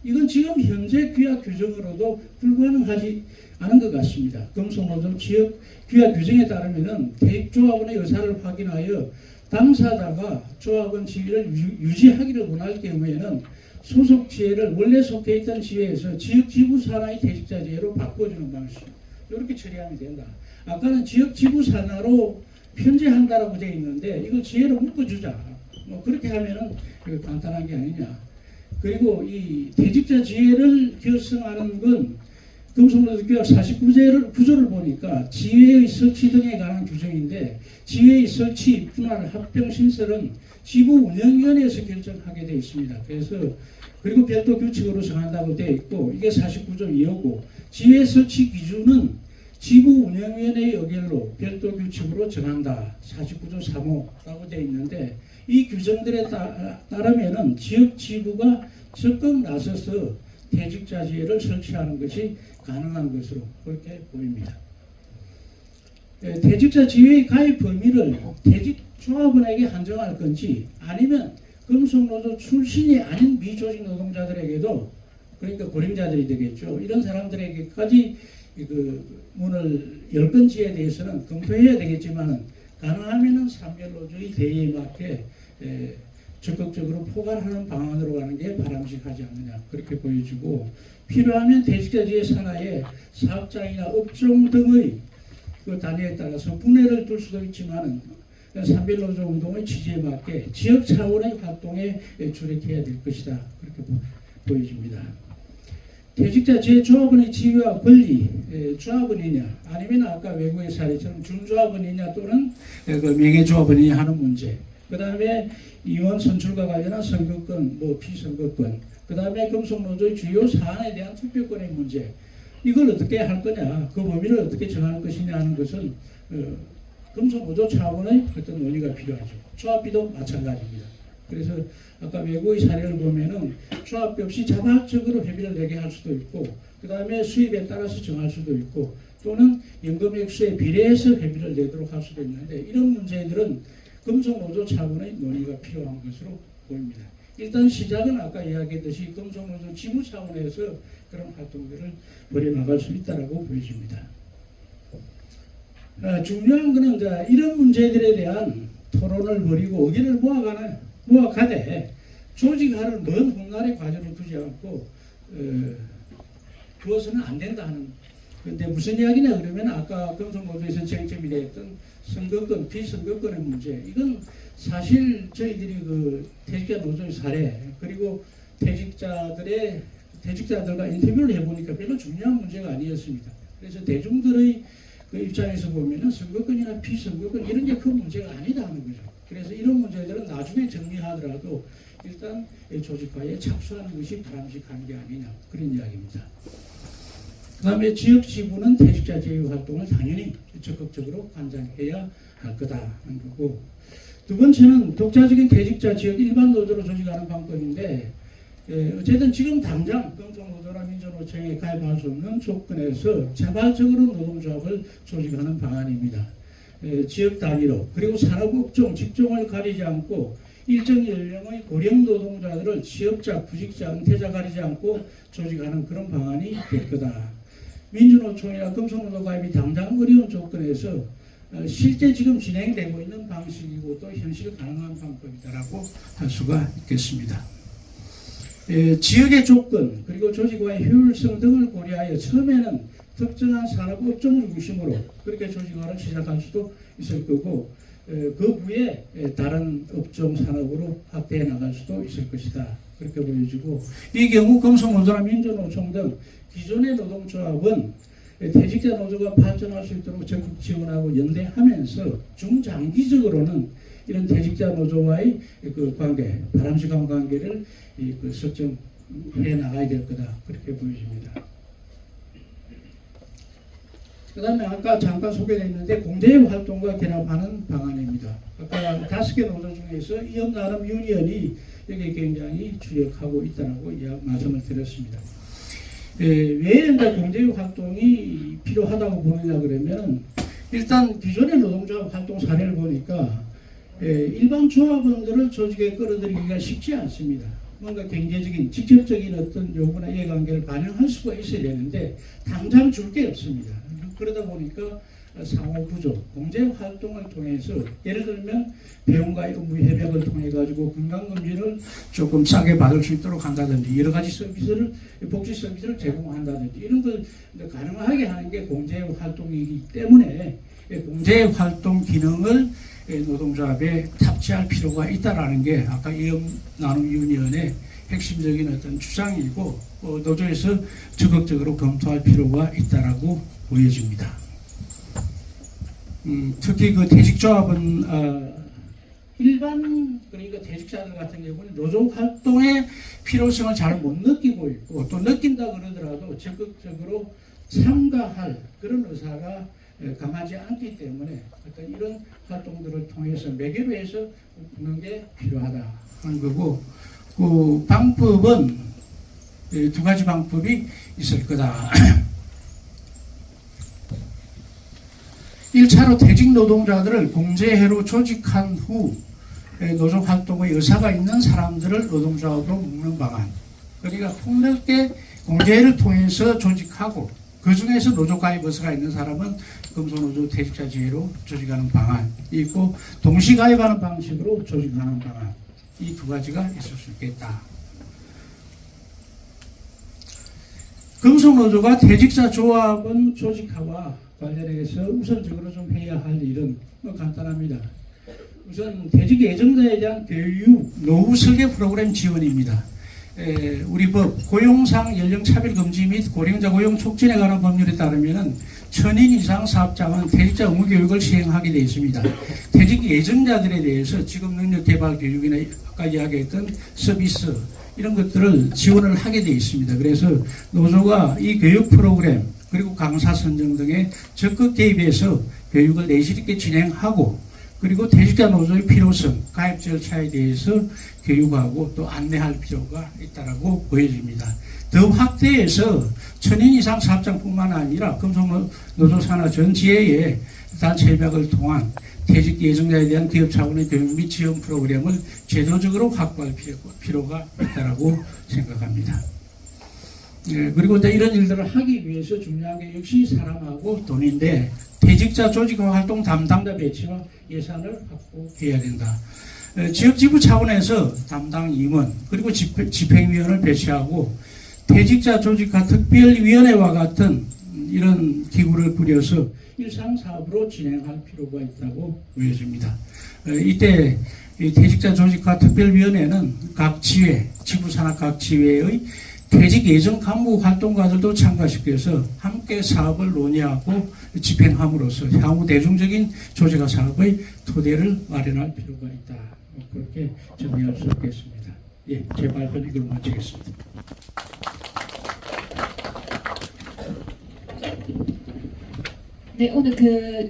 이건 지금 현재 규약 규정으로도 불가능하지 않은 것 같습니다. 금속노조 지역 규약 규정에 따르면은 대조합원의 의사를 확인하여 당사자가 조합원 지위를 유지하기를 원할 경우에는 소속 지회를 원래 속해 있던 지회에서 지역 지부 산하의 퇴직자 지회로 바꿔주는 방식, 이렇게 처리하면 된다. 아까는 지역 지부 산하로 편제한다라고 되어 있는데 이걸 지회로 묶어주자. 뭐 그렇게 하면은 간단한 게 아니냐. 그리고 이 퇴직자 지회를 결성하는 건 금속노조 규약 49조 구조를 보니까 지회의 설치 등에 관한 규정인데, 지회의 설치, 분할, 합병, 신설은 지부 운영위원회에서 결정하게 되어 있습니다. 그래서 그리고 별도 규칙으로 정한다고 되어 있고, 이게 49조 2호고, 지회 설치 기준은 지부 운영위원회의 의결로 별도 규칙으로 정한다. 49조 3호라고 되어 있는데, 이 규정들에 따르면은 지역 지부가 적극 나서서 퇴직자 지회를 설치하는 것이 가능한 것으로 그렇게 보입니다. 퇴직자 지회의 가입 범위를 퇴직 조합원에게 한정할 건지, 아니면 금속노조 출신이 아닌 미조직 노동자들에게도, 그러니까 고령자들이 되겠죠, 이런 사람들에게까지 그 문을 열 건지에 대해서는 검토해야 되겠지만, 가능하면은 산별노조의 대의에 맞게 적극적으로 포괄하는 방안으로 가는 게 바람직하지 않느냐 그렇게 보여지고 필요하면 퇴직자지회 산하에 사업장이나 업종 등의 그 단위에 따라서 분해를 둘 수도 있지만 산별노조 운동의 취지에 맞게 지역 차원의 활동에 주력해야 될 것이다 그렇게 보여집니다. 퇴직자 재조합원의 지위와 권리, 조합원이냐 아니면 아까 외국의 사례처럼 준조합원이냐 또는 그 명예조합원이냐 하는 문제, 그 다음에 임원 선출과 관련한 선거권, 피선거권, 그 다음에 금속노조의 주요 사안에 대한 투표권의 문제, 이걸 어떻게 할 거냐, 그 범위를 어떻게 정할 것이냐 하는 것은 금속노조 차원의 어떤 논의가 필요하죠. 조합비도 마찬가지입니다. 그래서 아까 외국의 사례를 보면은 조합비 없이 자발적으로 회비를 내게 할 수도 있고, 그 다음에 수입에 따라서 정할 수도 있고, 또는 연금 액수에 비례해서 회비를 내도록 할 수도 있는데, 이런 문제들은 금속노조 차원의 논의가 필요한 것으로 보입니다. 일단 시작은 아까 이야기했듯이 금속노조 지부 차원에서 그런 활동들을 벌여나갈 수 있다고 보여집니다. 중요한 것은 이런 문제들에 대한 토론을 벌이고 의견을 모아가되 조직화를 먼 훗날의 과정을 두지 않고 두어서는 안 된다 하는. 근데 무슨 이야기냐 그러면 아까 금속노조에서 쟁점이 됐던 선거권, 비선거권의 문제, 이건 사실 저희들이 그 퇴직자 노조의 사례 그리고 퇴직자들과 인터뷰를 해보니까 별로 중요한 문제가 아니었습니다. 그래서 대중들의 그 입장에서 보면은 선거권이나 비선거권 이런 게 큰 문제가 아니다 하는 거죠. 그래서 이런 문제들은 나중에 정리하더라도 일단 조직화에 착수하는 것이 바람직한 게 아니냐 그런 이야기입니다. 그 다음에 지역 지부는 퇴직자 제휴 활동을 당연히 적극적으로 관장해야 할 거다 하는 거고, 두 번째는 독자적인 퇴직자 지역 일반 노조로 조직하는 방법인데, 어쨌든 지금 당장 금속노조나 민주노총에 가입할 수 없는 조건에서 자발적으로 노동조합을 조직하는 방안입니다. 지역 단위로 그리고 산업업종, 직종을 가리지 않고 일정 연령의 고령 노동자들을 취업자, 구직자, 은퇴자 가리지 않고 조직하는 그런 방안이 될 거다. 민주노총이나 금속노조 가입이 당장 어려운 조건에서 실제 지금 진행되고 있는 방식이고 또 현실 가능한 방법이다라고 할 수가 있겠습니다. 지역의 조건 그리고 조직화의 효율성 등을 고려하여 처음에는 특정한 산업업종 중심으로 그렇게 조직화를 시작할 수도 있을 거고, 그 후에 다른 업종 산업으로 확대해 나갈 수도 있을 것이다 그렇게 보여지고, 이 경우 금속노조나 민주노총 등 기존의 노동조합은 퇴직자 노조가 발전할 수 있도록 적극 지원하고 연대하면서 중장기적으로는 이런 퇴직자 노조와의 그 관계, 바람직한 관계를 설정해 나가야 될 거다 그렇게 보여집니다. 그 다음에 아까 잠깐 소개했는데 공제협 활동과 결합하는 방안입니다. 아까 5개 노조 중에서 이업나눔 유니언이 여기 굉장히 주력하고 있다고 말씀을 드렸습니다. 왜 공제협 활동이 필요하다고 보느냐 그러면, 일단 기존의 노동조합 활동 사례를 보니까 일반 조합원들을 조직에 끌어들이기가 쉽지 않습니다. 뭔가 경제적인, 직접적인 어떤 요구나 이해관계를 반영할 수가 있어야 되는데 당장 줄 게 없습니다. 그러다 보니까 상호 부족, 공제 활동을 통해서 예를 들면 배움과의 업무 협약을 통해 가지고 건강검진을 조금 싸게 받을 수 있도록 한다든지 여러 가지 서비스를, 복지 서비스를 제공한다든지 이런 걸 가능하게 하는 게 공제 활동이기 때문에 공제 활동 기능을 노동조합에 탑재할 필요가 있다라는 게 아까 이업나눔 유니언의 핵심적인 어떤 주장이고, 노조에서 적극적으로 검토할 필요가 있다라고 보여집니다. 특히 그 퇴직조합은 일반 그러니까 퇴직자들 같은 경우는 노조 활동의 필요성을 잘 못 느끼고 있고, 또 느낀다 그러더라도 적극적으로 참가할 그런 의사가 강하지 않기 때문에 어떤 이런 활동들을 통해서 매개로 해서 보는 게 필요하다 하는 거고, 그 방법은 두 가지 방법이 있을 거다. 1차로 퇴직 노동자들을 공제회로 조직한 후 노조 활동의 의사가 있는 사람들을 노동조합으로 묶는 방안. 그러니까 폭넓게 공제회를 통해서 조직하고 그 중에서 노조 가입 의사가 있는 사람은 금속노조 퇴직자 지회로 조직하는 방안이 있고, 동시 가입하는 방식으로 조직하는 방안. 이 두 가지가 있을 수 있겠다. 금속노조가 퇴직자 조합원 조직화와 관련해서 우선적으로 좀 해야 할 일은 간단합니다. 우선 퇴직 예정자에 대한 교육, 노후 설계 프로그램 지원입니다. 우리 법 고용상 연령차별 금지 및 고령자 고용 촉진에 관한 법률에 따르면 1000인 이상 사업장은 퇴직자 의무 교육을 시행하게 되어 있습니다. 퇴직 예정자들에 대해서 직업 능력 개발 교육이나 아까 이야기했던 서비스 이런 것들을 지원을 하게 되어 있습니다. 그래서 노조가 이 교육 프로그램 그리고 강사 선정 등에 적극 개입해서 교육을 내실 있게 진행하고 그리고 퇴직자 노조의 필요성, 가입 절차에 대해서 교육하고 또 안내할 필요가 있다고 보여집니다. 더 확대해서 1000인 이상 사업장뿐만 아니라 금속노조 산하 전 지회에 단체 협약을 통한 퇴직 예정자에 대한 기업 차원의 교육 및 지원 프로그램을 제도적으로 확보할 필요가 있다고 생각합니다. 그리고 이런 일들을 하기 위해서 중요한 게 역시 사람하고 돈인데 퇴직자 조직화 활동 담당자 배치와 예산을 확보해야 된다. 지역지부 차원에서 담당 임원 그리고 집행위원을 배치하고 퇴직자 조직화 특별위원회와 같은 이런 기구를 꾸려서 일상사업으로 진행할 필요가 있다고 보여집니다. 이때 퇴직자 조직화 특별위원회는 각 지회, 지부산하 각 지회의 퇴직 예정 간부 활동가들도 참가시켜서 함께 사업을 논의하고 집행함으로써 향후 대중적인 조직화 사업의 토대를 마련할 필요가 있다. 그렇게 정리할 수 있겠습니다. 예, 제 발표는 이걸 마치겠습니다. 네, 오늘 그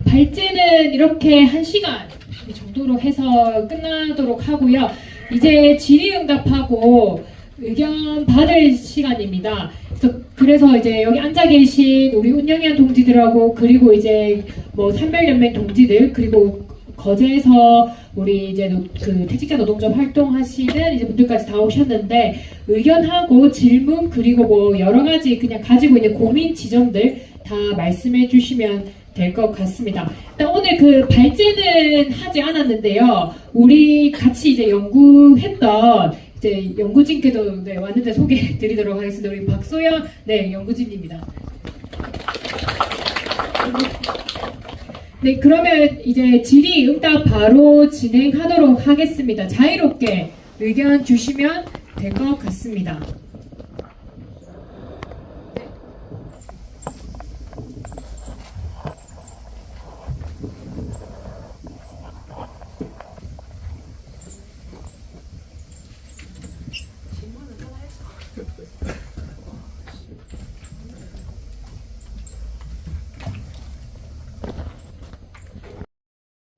발제는 이렇게 1시간 정도로 해서 끝나도록 하고요. 이제 질의응답하고 의견 받을 시간입니다. 그래서 이제 여기 앉아 계신 우리 운영위원 동지들하고 그리고 이제 뭐 산별연맹 동지들 그리고 거제에서 우리 이제 그 퇴직자 노동조 활동하시는 이제 분들까지 다 오셨는데 의견하고 질문 그리고 뭐 여러 가지 그냥 가지고 있는 고민 지점들 다 말씀해 주시면 될 것 같습니다. 일단 오늘 그 발제는 하지 않았는데요. 우리 같이 이제 연구했던 이제 연구진께도 네, 왔는데 소개해 드리도록 하겠습니다. 우리 박소연 네, 연구진입니다. 네, 그러면 이제 질의응답 바로 진행하도록 하겠습니다. 자유롭게 의견 주시면 될 것 같습니다.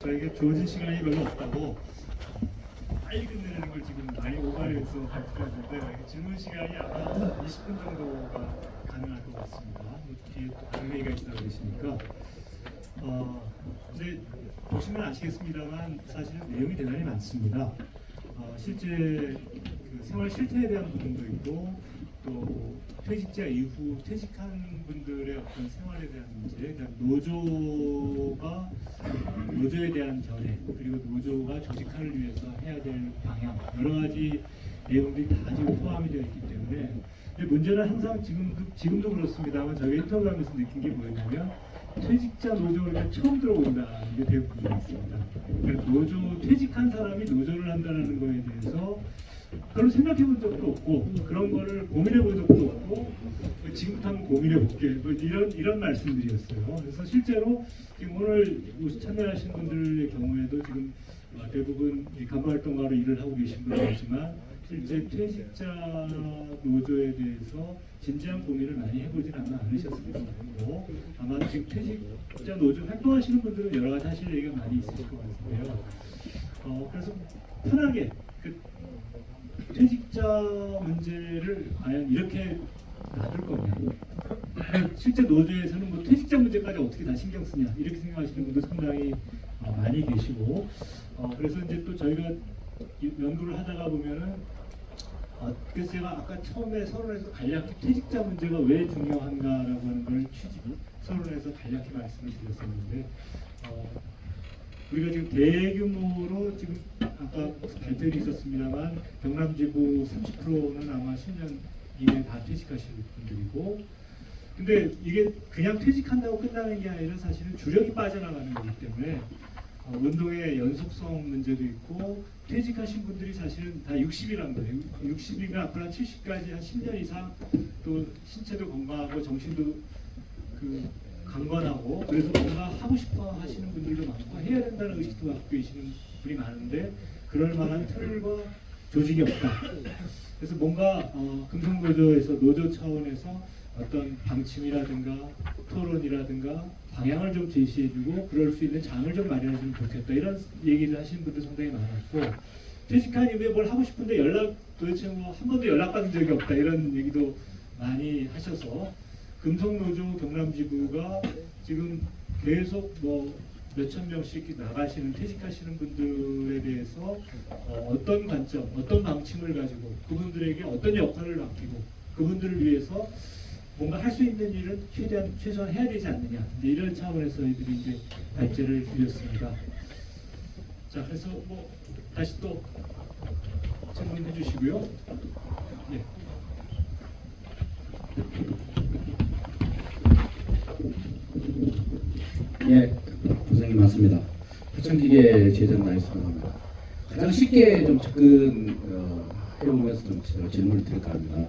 저에게 주어진 시간이 별로 없다고 빨리 끝내는 걸 지금 많이 오버해서 발표했는데 질문 시간이 아마 20분 정도가 가능할 것 같습니다. 뒤에 또 다른 회의가 있다고 그러시니까 이제 보시면 아시겠습니다만 사실 내용이 대단히 많습니다. 실제 그 생활 실태에 대한 부분도 있고 또 퇴직자 이후 퇴직한 분들의 어떤 생활에 대한 문제, 그러니까 노조에 대한 견해, 그리고 노조가 조직화를 위해서 해야 될 방향, 여러 가지 내용들이 다 지금 포함이 되어 있기 때문에 근데 문제는 항상 지금도 그렇습니다만 저희가 인터뷰하면서 느낀 게 뭐였냐면 퇴직자 노조를 처음 들어본다는 게 대부분이 있습니다. 그러니까 퇴직한 사람이 노조를 한다는 거에 대해서 별로 생각해 본 적도 없고 그런 거를 고민해 본 적도 없고 지금부터 한번 고민해 볼게 뭐 이런 말씀들이었어요. 그래서 실제로 지금 오늘 참여하신 분들의 경우에도 지금 대부분 간부활동가로 일을 하고 계신 분들이지만 실제 퇴직자 노조에 대해서 진지한 고민을 많이 해보진 않으셨을 거고 아마 지금 퇴직자 노조 활동하시는 분들은 여러 가지 하실 얘기가 많이 있으실 것 같은데요. 그래서 편하게 퇴직자 문제를 과연 이렇게 놔둘 거냐. 실제 노조에서는 뭐 퇴직자 문제까지 어떻게 다 신경 쓰냐 이렇게 생각하시는 분도 상당히 많이 계시고 그래서 이제 또 저희가 연구를 하다가 보면은 그래서 제가 아까 처음에 서론에서 간략히 퇴직자 문제가 왜 중요한가라고 하는 걸 서론에서 간략히 말씀을 드렸었는데 우리가 지금 대규모로 지금 아까 발표도 있었습니다만 경남지부 30%는 아마 10년 이내에 다 퇴직하실 분들이고, 근데 이게 그냥 퇴직한다고 끝나는 게 아니라 사실은 주력이 빠져나가는 거기 때문에 운동의 연속성 문제도 있고, 퇴직하신 분들이 사실은 다 60이란 거예요. 60이면 앞으로 한 70까지 한 10년 이상 또 신체도 건강하고 정신도 그 강건하고, 그래서 뭔가 하고 싶어 하시는 분들도 많고 해야 된다는 의식도 갖고 계시는 분이 많은데 그럴 만한 틀과 조직이 없다. 그래서 뭔가 금속노조에서 노조 차원에서 어떤 방침이라든가 토론이라든가 방향을 좀 제시해주고 그럴 수 있는 장을 좀 마련해주면 좋겠다, 이런 얘기를 하시는 분들 상당히 많았고, 퇴직한 이후에 뭘 하고 싶은데 도대체 뭐 한 번도 연락받은 적이 없다, 이런 얘기도 많이 하셔서 금속노조 경남지부가 지금 계속 뭐 몇천 명씩 나가시는 퇴직하시는 분들에 대해서 어떤 관점, 어떤 방침을 가지고 그분들에게 어떤 역할을 맡기고 그분들을 위해서 뭔가 할 수 있는 일은 최소한 해야 되지 않느냐, 이제 이런 차원에서 이들이 이제 발제를 드렸습니다. 자, 그래서 뭐 다시 또 질문해 주시고요. 예. 예, 고생이 많습니다. 표창기계 제작 나있습니다. 가장 쉽게 좀 해보면서 좀 제가 질문을 드릴까 합니다.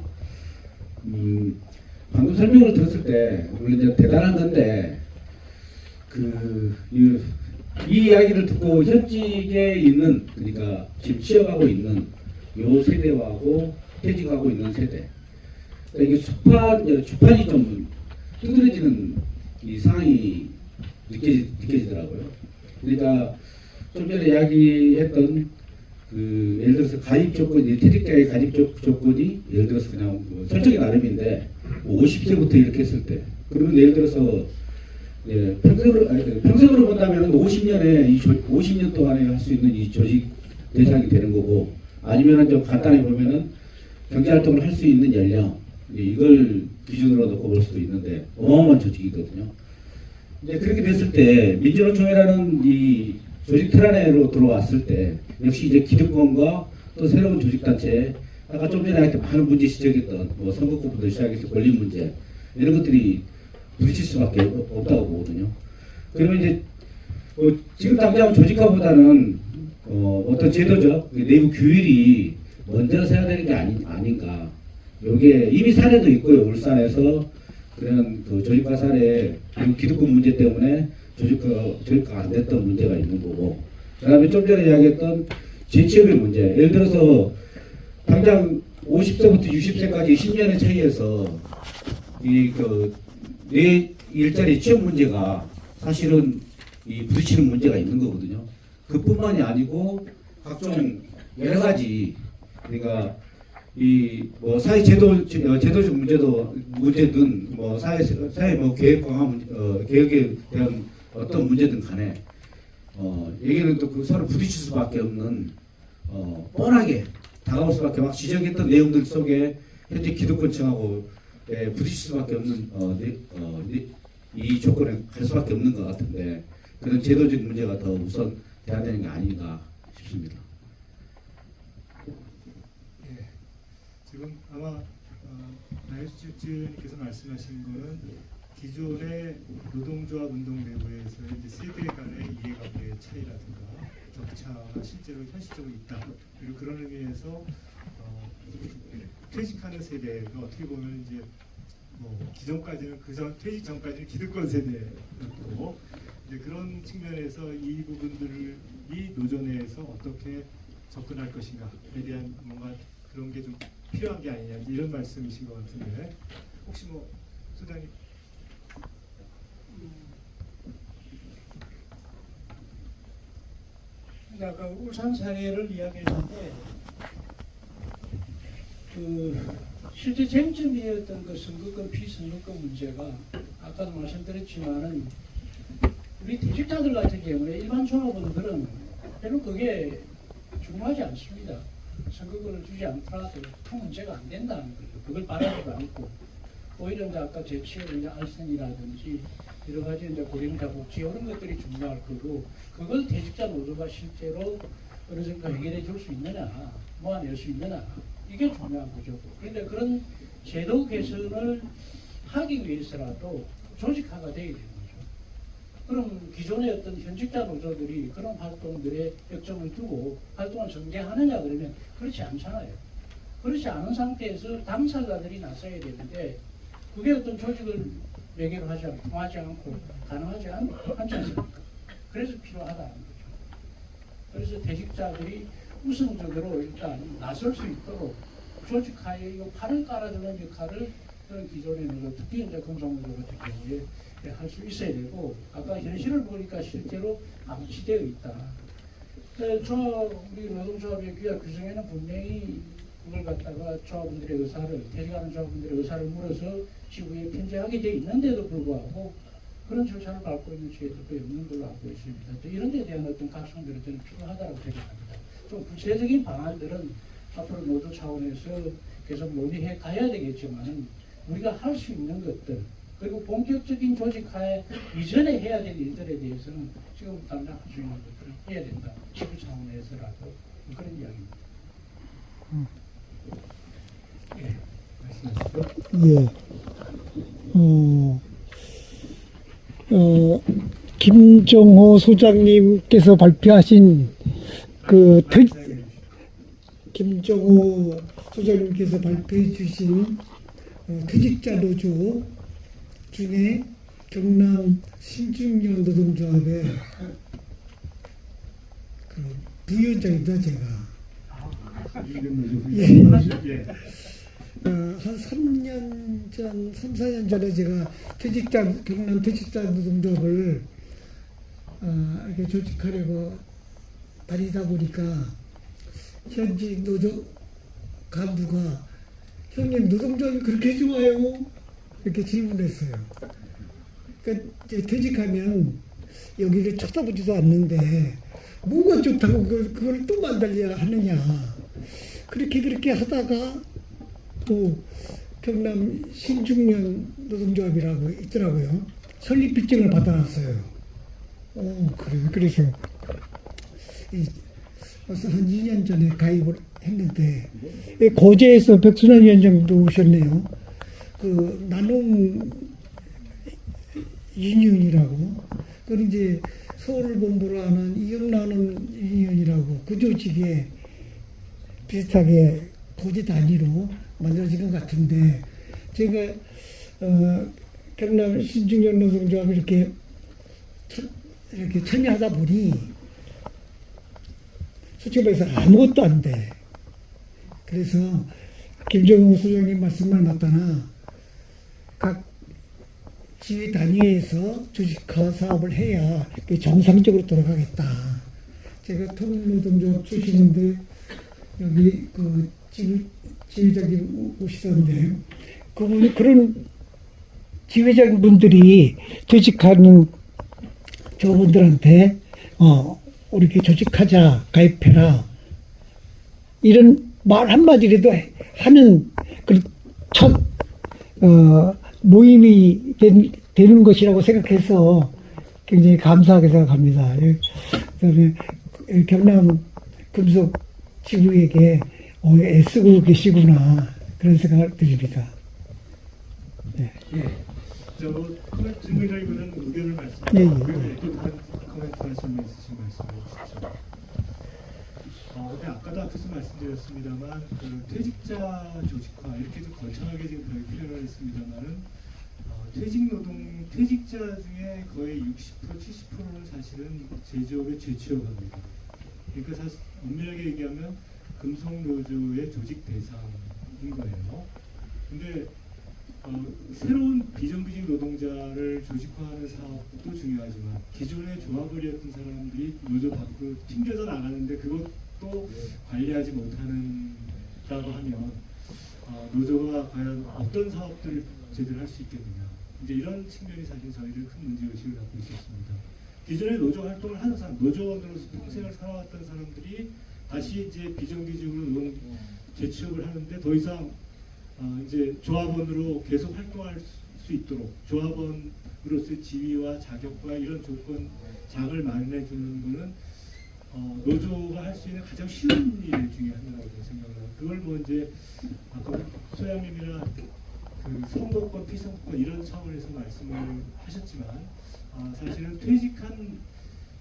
방금 설명을 들었을 때, 물론 이제 대단한 건데, 이 이야기를 듣고 현직에 있는, 그러니까 지금 취업하고 있는 요 세대하고 퇴직하고 있는 세대, 그러니까 이게 주판이 좀 두드러지는 이 상황이 느껴지더라고요. 그러니까 좀 전에 이야기했던 예를 들어서 가입 조건이, 퇴직자의 가입 조건이 예를 들어서 그냥 설정이 나름인데 50세부터 이렇게 했을 때, 그러면 예를 들어서 평생으로 본다면 50년에 50년 동안에 할 수 있는 이 조직 대상이 되는 거고, 아니면은 좀 간단히 보면은 경제활동을 할 수 있는 연령, 이걸 기준으로 놓고 볼 수도 있는데 어마어마한 조직이거든요. 이제 그렇게 됐을 때 민주노총이라는 이 조직 틀 안으로 들어왔을 때 역시 이제 기득권과 또 새로운 조직단체, 아까 좀 전에 많은 문제 지적했던 뭐 선거권부터 시작해서 권리 문제, 이런 것들이 부딪힐 수밖에 없다고 보거든요. 그러면 이제 지금 당장 조직화보다는 어떤 제도적 내부 규율이 먼저 세야 되는 게 아닌가. 요게 이미 사례도 있고요. 울산에서 그런 조직화 사례, 기득권 문제 때문에 조직화가 안 됐던 문제가 있는 거고, 그다음에 좀 전에 이야기했던 재취업의 문제. 예를 들어서 당장 50세부터 60세까지 10년의 차이에서 내 일자리 취업 문제가 사실은 부딪히는 문제가 있는 거거든요. 그뿐만이 아니고 각종 여러 가지, 그러니까 뭐 사회 제도적 문제든 뭐 사회 뭐 계획 강화 계획에 대한 어떤 문제든 간에 얘기는 또 서로 부딪힐 수밖에 없는 뻔하게 다가올 수밖에, 막 지적했던 내용들 속에 현재 기득권층하고 부딪힐 수밖에 없는 이 조건에 갈 수밖에 없는 것 같은데, 그런 제도적 문제가 더 우선 돼야 되는 게 아닌가 싶습니다. 예, 지금 아마 나혜수님께서 말씀하신 거는 기존의 노동조합 운동 내부에서의 이제 세대 간의 이해관계의 차이라든가 격차가 실제로 현실적으로 있다. 그리고 그런 의미에서 퇴직하는 세대가 어떻게 보면 이제 뭐 기존까지는 퇴직 전까지는 기득권 세대였고, 이제 그런 측면에서 이 부분들을 이 노조 내에서 어떻게 접근할 것인가에 대한 뭔가 그런 게 좀 필요한 게 아니냐, 이런 말씀이신 것 같은데, 혹시 뭐 소장님. 아까 울산 사례를 이야기했는데 실제 쟁점이었던 선거권 피선거권 문제가 아까도 말씀드렸지만은 우리 퇴직자들 같은 경우에 일반 종합원들은 별로 그게 중요하지 않습니다. 선거권을 주지 않더라도 큰 문제가 안 된다는 거죠. 그걸 바라지도 않고 오히려 이제 아까 재취업이나 알선이라든지 여러 가지 이제 고령자 복지 이런 것들이 중요할 거고, 그걸 퇴직자 노조가 실제로 어느 정도 해결해 줄 수 있느냐, 모아낼 수 있느냐, 이게 중요한 거죠. 그런데 그런 제도 개선을 하기 위해서라도 조직화가 되어야 되는 거죠. 그럼 기존의 어떤 현직자 노조들이 그런 활동들에 역점을 두고 활동을 전개하느냐 그러면 그렇지 않잖아요. 그렇지 않은 상태에서 당사자들이 나서야 되는데 그게 어떤 조직을 매개로 하지 않고 통하지 않고 가능하지 않지 않습니까? 그래서 필요하다는 거죠. 그래서 퇴직자들이 우선적으로 일단 나설 수 있도록 조직화에 팔을 깔아주는 역할을 그런 기존의 노조, 특히 이제 금속노조 같은 경우에 할 수 있어야 되고, 아까 현실을 보니까 실제로 방치되어 있다. 우리 노동조합의 규약 규정에는 분명히 그걸 갖다가 조합원들의 의사를, 퇴직하는 조합원들의 의사를 물어서 지구에 편지하게 돼 있는데도 불구하고 그런 절차를 밟고 있는 지회들도 없는 걸로 알고 있습니다. 또 이런 데 대한 어떤 각성들은 저는 필요하다고 생각합니다. 좀 구체적인 방안들은 앞으로 노조 차원에서 계속 논의해 가야 되겠지만 우리가 할 수 있는 것들, 그리고 본격적인 조직화에 이전에 해야 될 일들에 대해서는 지금 당장 할 수 있는 것들을 해야 된다. 지구 차원에서라도 그런 이야기입니다. 예, 말씀하시죠. 예. 김정호 소장님께서 발표하신 김정호 소장님께서 발표해 주신 퇴직자 노조 중에 경남 신중년 노동조합의 그 부위원장입니다, 제가. 예. 한 3년 전, 3, 4년 전에 제가 경남 퇴직자 노동조합을 이렇게 조직하려고 다니다 보니까 현직 노조 간부가 형님 노동조합이 그렇게 좋아요? 이렇게 질문했어요. 그러니까 이제 퇴직하면 여기를 쳐다보지도 않는데 뭐가 좋다고 그걸 또 만들려고 하느냐. 그렇게 하다가 또 경남 신중년 노동조합이라고 있더라고요. 설립필증을 받아놨어요. 그래서 벌써 한 2년 전에 가입을 했는데 고재에서 백순환 위원장도 오셨네요. 그 나눔 유니온이라고, 그건 이제 서울을 본부로 하는 이영나눔 유니온이라고 그 조직에 비슷하게 고재 단위로 만들어진 것 같은데, 제가 경남 신중년 노동조합 이렇게 참여하다 보니 솔직히 말해서 아무것도 안 돼. 그래서 김정우 소장님 말씀만 맞다나 각 지휘 단위에서 조직화 사업을 해야 정상적으로 돌아가겠다. 제가 통일노동조합 출신인데 여기 그 지휘자님 오시던데 그런 지휘자분들이 조직하는 조합원들한테 이렇게 조직하자, 가입해라, 이런 말 한마디라도 하는 그 첫 모임이 되는 것이라고 생각해서 굉장히 감사하게 생각합니다. 그다음에 경남 금속 지구에게 애쓰고 계시구나, 그런 생각을 드립니다. 네. 질문이라기보다는 의견을 말씀드리고 또 다른 코멘트 하시는 분 있으신 말씀해 주시죠. 근데 아까도 앞에서 말씀드렸습니다만 그 퇴직자 조직화 이렇게 좀 거창하게 지금 표현을 했습니다만은 퇴직자 중에 거의 60% 70%는 사실은 제조업에 재취업합니다. 그러니까 사실 엄밀하게 얘기하면 금속노조의 조직 대상인 거예요. 근데 새로운 비정규직 노동자를 조직화하는 사업도 중요하지만 기존의 조합원이었던 사람들이 노조 밖으로 튕겨져 나가는데 그것도 관리하지 못한다고 하면 노조가 과연 어떤 사업들을 제대로 할 수 있겠느냐, 이제 이런 측면이 사실 저희들 큰 문제의식을 갖고 있었습니다. 기존의 노조 활동을 하는 사람, 노조원으로서 평생을 살아왔던 사람들이 다시 이제 비정규직으로 노동 재취업을 하는데 더 이상 이제 조합원으로 계속 활동할 수 있도록 조합원으로서의 지위와 자격과 이런 조건 장을 마련해 주는 것은 노조가 할 수 있는 가장 쉬운 일 중에 하나라고 생각을 해요. 그걸 뭐 이제 아까 소장님이나 그 선거권, 피선거권 이런 차원에서 말씀을 하셨지만 사실은 퇴직한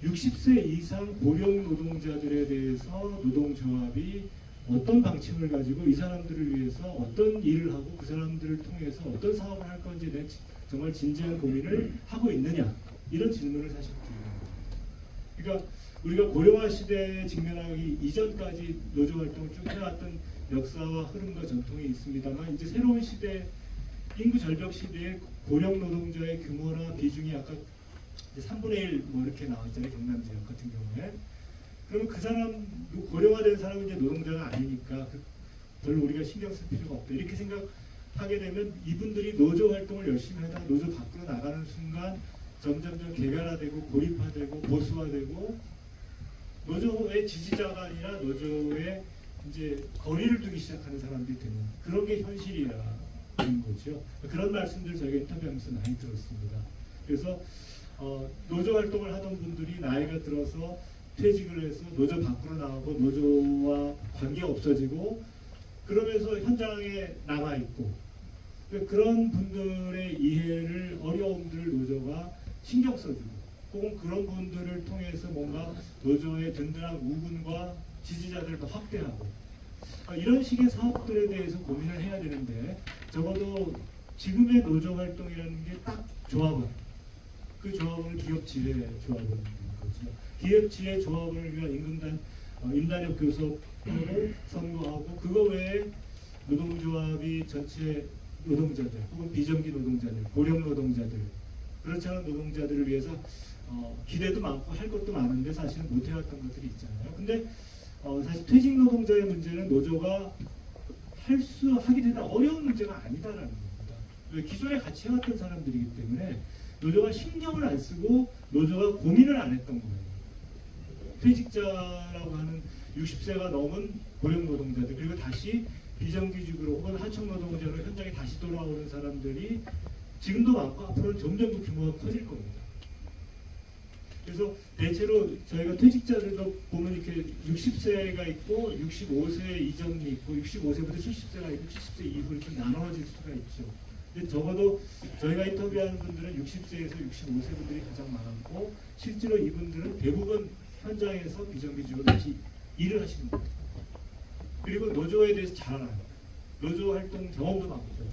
60세 이상 고령 노동자들에 대해서 노동조합이 어떤 방침을 가지고 이 사람들을 위해서 어떤 일을 하고 그 사람들을 통해서 어떤 사업을 할 건지에 대한 정말 진지한 고민을 하고 있느냐 이런 질문을 사실 드립니다. 그러니까 우리가 고령화 시대에 직면하기 이전까지 노조 활동을 쭉 해왔던 역사와 흐름과 전통이 있습니다만 이제 새로운 시대 인구 절벽 시대에 고령 노동자의 규모나 비중이 아까 이제 3분의 1 뭐 이렇게 나왔잖아요. 경남 지역 같은 경우에. 그러면 그 사람 고령화된 사람은 이제 노동자가 아니니까 별로 우리가 신경 쓸 필요가 없다 이렇게 생각하게 되면 이분들이 노조 활동을 열심히 하다가 노조 밖으로 나가는 순간 점점점 개별화되고 고립화되고 보수화되고 노조의 지지자가 아니라 노조의 이제 거리를 두기 시작하는 사람들이 되는 그런 게 현실이라는 거죠. 그런 말씀들 저희가 인터뷰하면서 많이 들었습니다. 그래서 노조 활동을 하던 분들이 나이가 들어서 퇴직을 해서 노조 밖으로 나가고 노조와 관계가 없어지고 그러면서 현장에 남아 있고 그런 분들의 이해를 어려움들을 노조가 신경 써주고 혹은 그런 분들을 통해서 뭔가 노조의 든든한 우군과 지지자들을 더 확대하고 이런 식의 사업들에 대해서 고민을 해야 되는데 적어도 지금의 노조 활동이라는 게 딱 조합원 그 조합원을 기업지회 조합원 거죠. 기업지회 조합원을 위한 임단협 교섭하고 선거하고 그거 외에 노동조합이 전체 노동자들 혹은 비정규 노동자들 고령 노동자들 그렇지 않은 노동자들을 위해서 기대도 많고 할 것도 많은데 사실은 못 해왔던 것들이 있잖아요. 근데 사실 퇴직 노동자의 문제는 노조가 하게 되는 어려운 문제가 아니다라는 겁니다. 왜 기존에 같이 해왔던 사람들이기 때문에 노조가 신경을 안 쓰고 노조가 고민을 안 했던 거예요. 퇴직자라고 하는 60세가 넘은 고령 노동자들 그리고 다시 비정규직으로 혹은 하청 노동자로 현장에 다시 돌아오는 사람들이 지금도 많고 앞으로는 점점 더 규모가 커질 겁니다. 그래서 대체로 저희가 퇴직자들도 보면 이렇게 60세가 있고 65세 이전이 있고 65세부터 70세가 있고 70세 이후 이렇게 나눠질 수가 있죠. 근데 적어도 저희가 인터뷰하는 분들은 60세에서 65세 분들이 가장 많았고 실제로 이분들은 대부분 현장에서 비정규직으로 다시 일을 하시는 거예요. 그리고 노조에 대해서 잘 알아요. 노조 활동 경험도 많고요.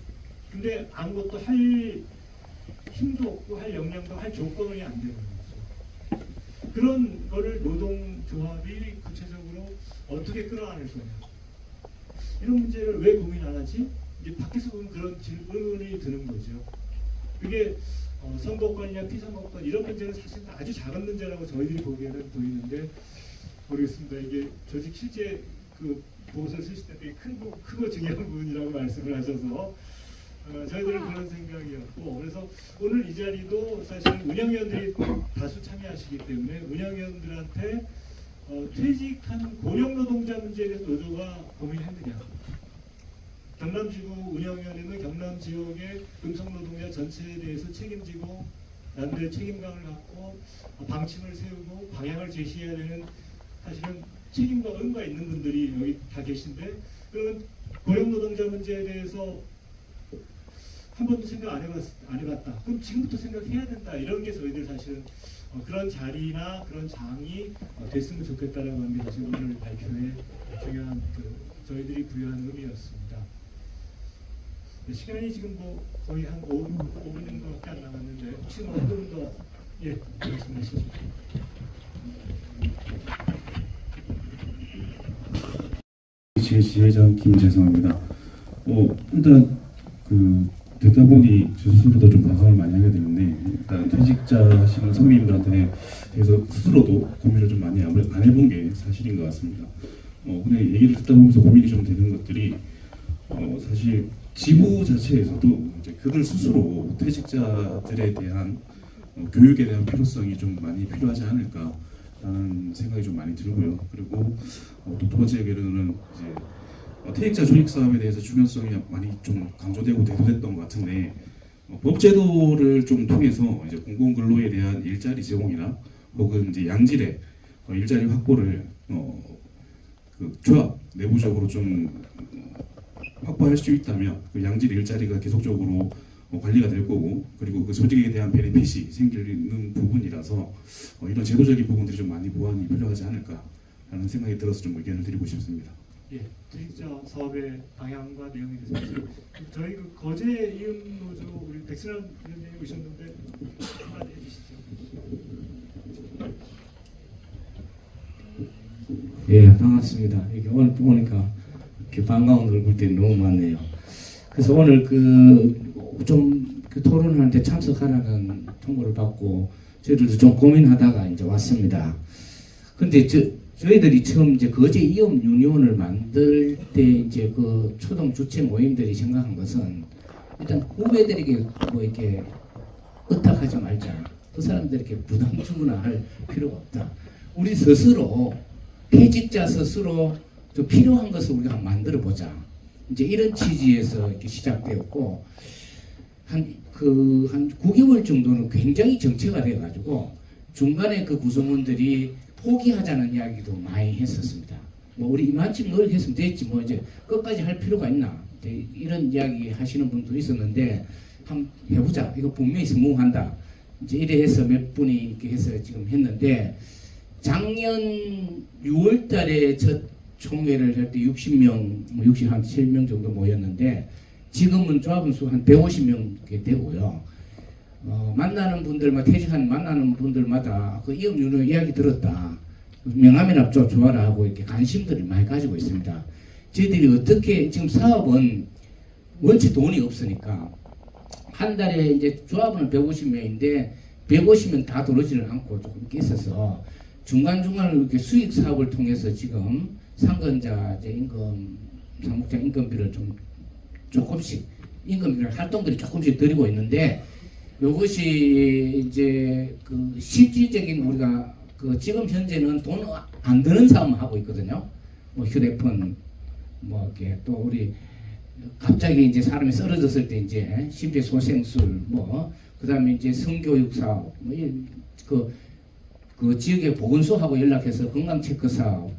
근데 아무것도 할 힘도 없고 할 역량도 할 조건이 안 되는 거죠. 그런 거를 노동조합이 구체적으로 어떻게 끌어안을 거냐. 이런 문제를 왜 고민 안 하지? 이제 밖에서 보면 그런 질문이 드는 거죠. 그게 선거권이냐 피선거권 이런 문제는 사실 아주 작은 문제라고 저희들이 보기에는 보이는데 모르겠습니다. 이게 조직 실제 그 보고서를 쓰실 때 되게 크고 중요한 부분이라고 말씀을 하셔서 저희들은 그런 생각이었고 그래서 오늘 이 자리도 사실 운영위원들이 다수 참여하시기 때문에 운영위원들한테 퇴직한 고령 노동자 문제에 대해서 노조가 고민했느냐 경남지구 운영위원회는 경남 지역의 금속노동자 전체에 대해서 책임지고 나름대로 책임감을 갖고 방침을 세우고 방향을 제시해야 되는 사실은 책임과 의무가 있는 분들이 여기 다 계신데 그러면 고령 노동자 문제에 대해서 한 번도 생각 안 해봤다. 그럼 지금부터 생각해야 된다. 이런 게 저희들 사실은 그런 자리나 그런 장이 됐으면 좋겠다라고 하는 게 사실 오늘 발표의 중요한 저희들이 부여한 의미였습니다. 네, 시간이 지금 뭐 거의 한 5분 정도밖에 안 남았는데 혹시 뭐 한분 더 말씀하시죠. 제 지회장 김재성입니다. 일단 듣다 보니 저 스스로도 좀 반성을 많이 하게 되는데 일단 퇴직자 하시는 선배님들한테 대해서 스스로도 고민을 좀 많이 안 해본 게 사실인 것 같습니다. 근데 얘기를 듣다 보면서 고민이 좀 되는 것들이 사실 지부 자체에서도 이제 그들 스스로 퇴직자들에 대한 교육에 대한 필요성이 좀 많이 필요하지 않을까라는 생각이 좀 많이 들고요. 그리고 또 두 번째 얘기로는 이제 퇴직자 조직 사업에 대해서 중요성이 많이 좀 강조되고 대두됐던 것 같은데 법제도를 좀 통해서 이제 공공근로에 대한 일자리 제공이나 혹은 이제 양질의 일자리 확보를 그 조합 내부적으로 좀 확보할 수 있다면 그 양질 일자리가 계속적으로 관리가 될 거고, 그리고 그 조직에 대한 베네핏이 생기는 부분이라서 이런 제도적인 부분들이 좀 많이 보완이 필요하지 않을까라는 생각이 들어서 좀 의견을 드리고 싶습니다. 예, 퇴직자 사업의 방향과 내용에 대해서 저희 그 거제 이음 노조 우리 백순환 위원장님 오셨는데 한마디 해주시죠. 예, 반갑습니다. 이렇게 오늘 보니까 이렇게 반가운 얼굴들이 너무 많네요. 그래서 오늘 그 토론하는데 참석하라는 통보를 받고 저희들도 좀 고민하다가 이제 왔습니다. 근데 저희들이 처음 이제 거제 이업 유니온을 만들 때 이제 그 초동 주체 모임들이 생각한 것은 일단 후배들에게 뭐 이렇게 의탁하지 말자. 그 사람들에게 부담 주거나 할 필요가 없다. 우리 스스로 퇴직자 스스로 좀 필요한 것을 우리가 한번 만들어 보자. 이제 이런 취지에서 이렇게 시작되었고 한 9개월 정도는 굉장히 정체가 되어 가지고 중간에 그 구성원들이 포기하자는 이야기도 많이 했었습니다. 뭐 우리 이만큼 노력했으면 됐지 뭐 이제 끝까지 할 필요가 있나 이런 이야기 하시는 분도 있었는데 한번 해보자. 이거 분명히 성공한다. 이제 이래 해서 몇 분이 이렇게 해서 지금 했는데 작년 6월달에 첫 총회를 할 때 60명, 67명 정도 모였는데 지금은 조합원 수 한 150명 되고요. 만나는 분들마다 퇴직한 만나는 분들마다 그 이업 유료 이야기 들었다. 명함이나 좀 좋아라 하고 이렇게 관심들을 많이 가지고 있습니다. 저희들이 어떻게 지금 사업은 원체 돈이 없으니까 한 달에 이제 조합은 150명인데 150명 다 들어오지는 않고 조금 있어서 중간중간 이렇게 수익 사업을 통해서 지금 상권자 이제 임금 상목자 임금비를 좀 조금씩 임금비를 활동들이 조금씩 드리고 있는데 이것이 이제 그 실질적인 우리가 그 지금 현재는 돈 안 드는 사업만 하고 있거든요. 뭐 휴대폰 뭐 이렇게 또 우리 갑자기 이제 사람이 쓰러졌을 때 이제 심폐소생술 뭐 그다음에 이제 성교육 사업 뭐 그 지역의 보건소하고 연락해서 건강 체크 사업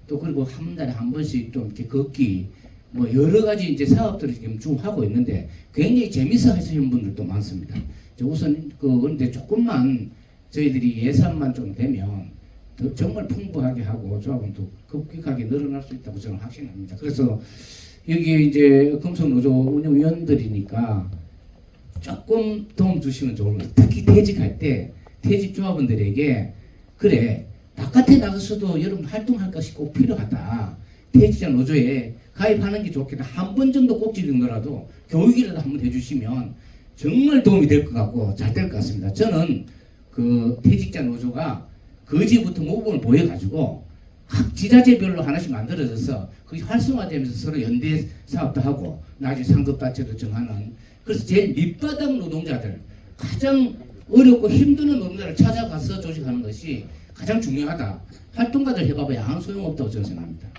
또 그리고 한 달에 한 번씩 좀 이렇게 걷기 뭐 여러 가지 이제 사업들을 지금 쭉 하고 있는데 굉장히 재밌어 하시는 분들도 많습니다. 우선 그런데 조금만 저희들이 예산만 좀 되면 더 정말 풍부하게 하고 조합은 더 급격하게 늘어날 수 있다고 저는 확신합니다. 그래서 여기 이제 금속노조 운영위원들이니까 조금 도움 주시면 좋을 것 같아요. 특히 퇴직할 때 퇴직 조합원들에게 그래 바깥에 나가서도 여러분 활동할 것이 꼭 필요하다. 퇴직자 노조에 가입하는 게 좋겠다. 한 번 정도 꼭지 정도라도 교육이라도 한번 해주시면 정말 도움이 될 것 같고 잘 될 것 같습니다. 저는 그 퇴직자 노조가 거제부터 모범을 보여가지고 각 지자체별로 하나씩 만들어져서 그게 활성화되면서 서로 연대 사업도 하고 나중에 상급단체도 정하는 그래서 제일 밑바닥 노동자들 가장 어렵고 힘드는 노동자를 찾아가서 조직하는 것이 가장 중요하다. 활동가들 해봐봐야 아무 소용없다고 저는 생각합니다.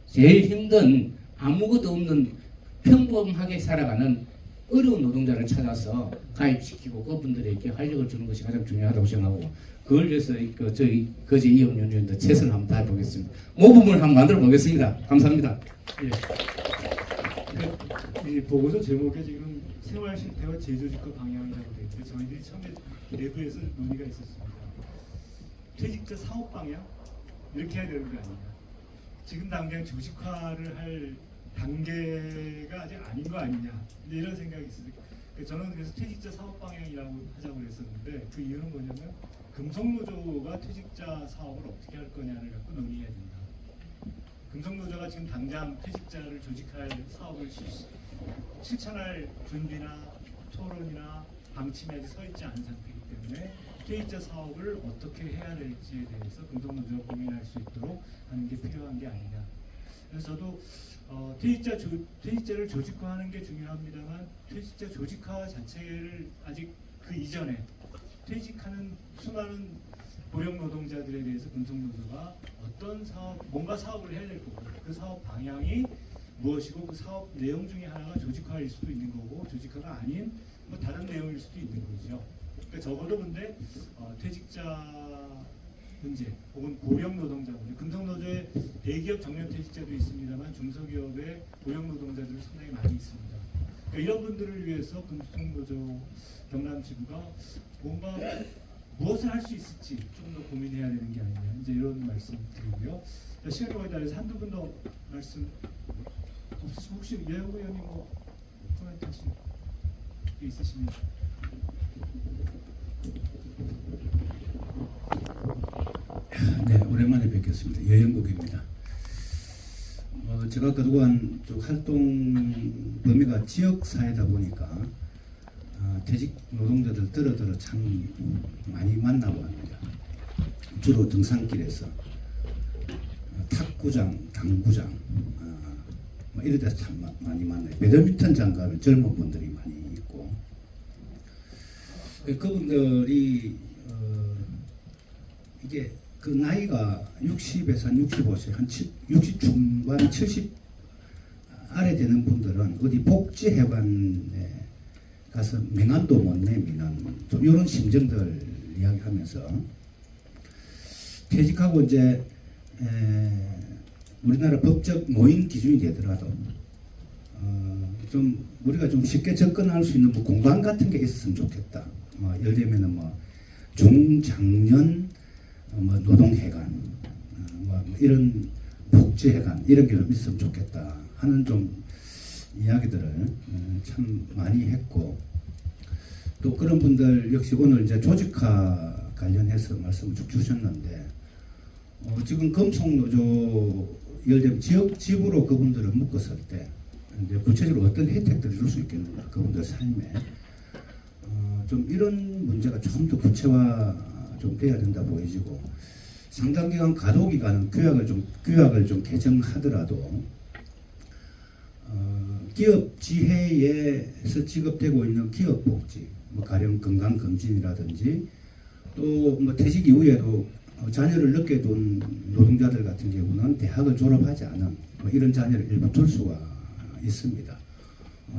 제일 힘든 아무것도 없는 평범하게 살아가는 어려운 노동자를 찾아서 가입시키고 그분들에게 활력을 주는 것이 가장 중요하다고 생각하고 그걸 위해서 저희 거제 이업연구원도 최선을 한번 다해보겠습니다. 모범을 한번 만들어 보겠습니다. 감사합니다. 예. 이 보고서 제목에 지금 생활 실태와 재조직화 방향이라고 되어 있는데 저희들이 처음에 내부에서 논의가 있었습니다. 퇴직자 사업 방향 이렇게 해야 되는 거 아니냐. 지금 당장 조직화를 할 단계가 아직 아닌 거 아니냐 이런 생각이 있습니다. 저는 그래서 퇴직자 사업 방향이라고 하자고 했었는데 그 이유는 뭐냐면 금속노조가 퇴직자 사업을 어떻게 할 거냐를 갖고 논의해야 된다. 금속노조가 지금 당장 퇴직자를 조직할 사업을 실천할 준비나 토론이나 방침에 아직 서 있지 않은 상태이기 때문에 퇴직자 사업을 어떻게 해야 될지에 대해서 금속노조가 고민할 수 있도록 하는 게 필요한 게 아니냐. 그래서 저도 퇴직자를 조직화하는 게 중요합니다만 퇴직자 조직화 자체를 아직 그 이전에 퇴직하는 수많은 고령 노동자들에 대해서 금속노조가 어떤 뭔가 사업을 해야 될 거고 그 사업 방향이 무엇이고 그 사업 내용 중에 하나가 조직화일 수도 있는 거고 조직화가 아닌 뭐 다른 내용일 수도 있는 거죠. 그러니까 적어도 근데 퇴직자 현재 혹은 고령 노동자분들, 금속노조에 대기업 정년퇴직자도 있습니다만 중소기업의 고령 노동자들이 상당히 많이 있습니다. 그러니까 이런 분들을 위해서 금속노조 경남지부가 뭔가 무엇을 할 수 있을지 좀 더 고민해야 되는 게 아니냐, 이제 이런 말씀 드리고요. 자, 시간이 거의 다 돼서 한두 분 더 말씀 없으시면 혹시 예우 의원님 뭐 코멘트 하실 게 있으시면. 네, 오랜만에 뵙겠습니다. 여영국입니다. 제가 그동안 쭉 활동 범위가 지역 사회다 보니까 퇴직 노동자들 들어 참 많이 만나고 합니다. 주로 등산길에서 탁구장, 당구장 뭐 이런 데서 참 많이 만나요. 배드민턴장 가면 젊은 분들이 많이 있고, 그분들이 이게 그 나이가 60에서 한 65세, 한 60 중반, 70 아래 되는 분들은 어디 복지회관에 가서 명함도 못 내미는 좀 이런 심정들 이야기하면서, 퇴직하고 이제 우리나라 법적 노인 기준이 되더라도 좀 우리가 좀 쉽게 접근할 수 있는 뭐 공간 같은 게 있었으면 좋겠다. 예를 들면은 뭐 중장년 뭐 노동회관, 뭐 이런 복지회관 이런 게 좀 있으면 좋겠다 하는 좀 이야기들을 참 많이 했고, 또 그런 분들 역시 오늘 이제 조직화 관련해서 말씀을 쭉 주셨는데, 지금 금속노조 예를 들면 지역 지부로 그분들을 묶었을 때 이제 구체적으로 어떤 혜택들을 줄 수 있겠는가, 그분들 삶에 좀 이런 문제가 좀 더 구체화 좀 돼야 된다 보여지고, 상당 기간 가도 기간은 규약을 좀 개정하더라도 기업 지회에서 지급되고 있는 기업 복지, 뭐 가령 건강 검진이라든지 또 뭐 퇴직 이후에도 자녀를 늦게 둔 노동자들 같은 경우는 대학을 졸업하지 않은 뭐 이런 자녀를 일부 둘 수가 있습니다.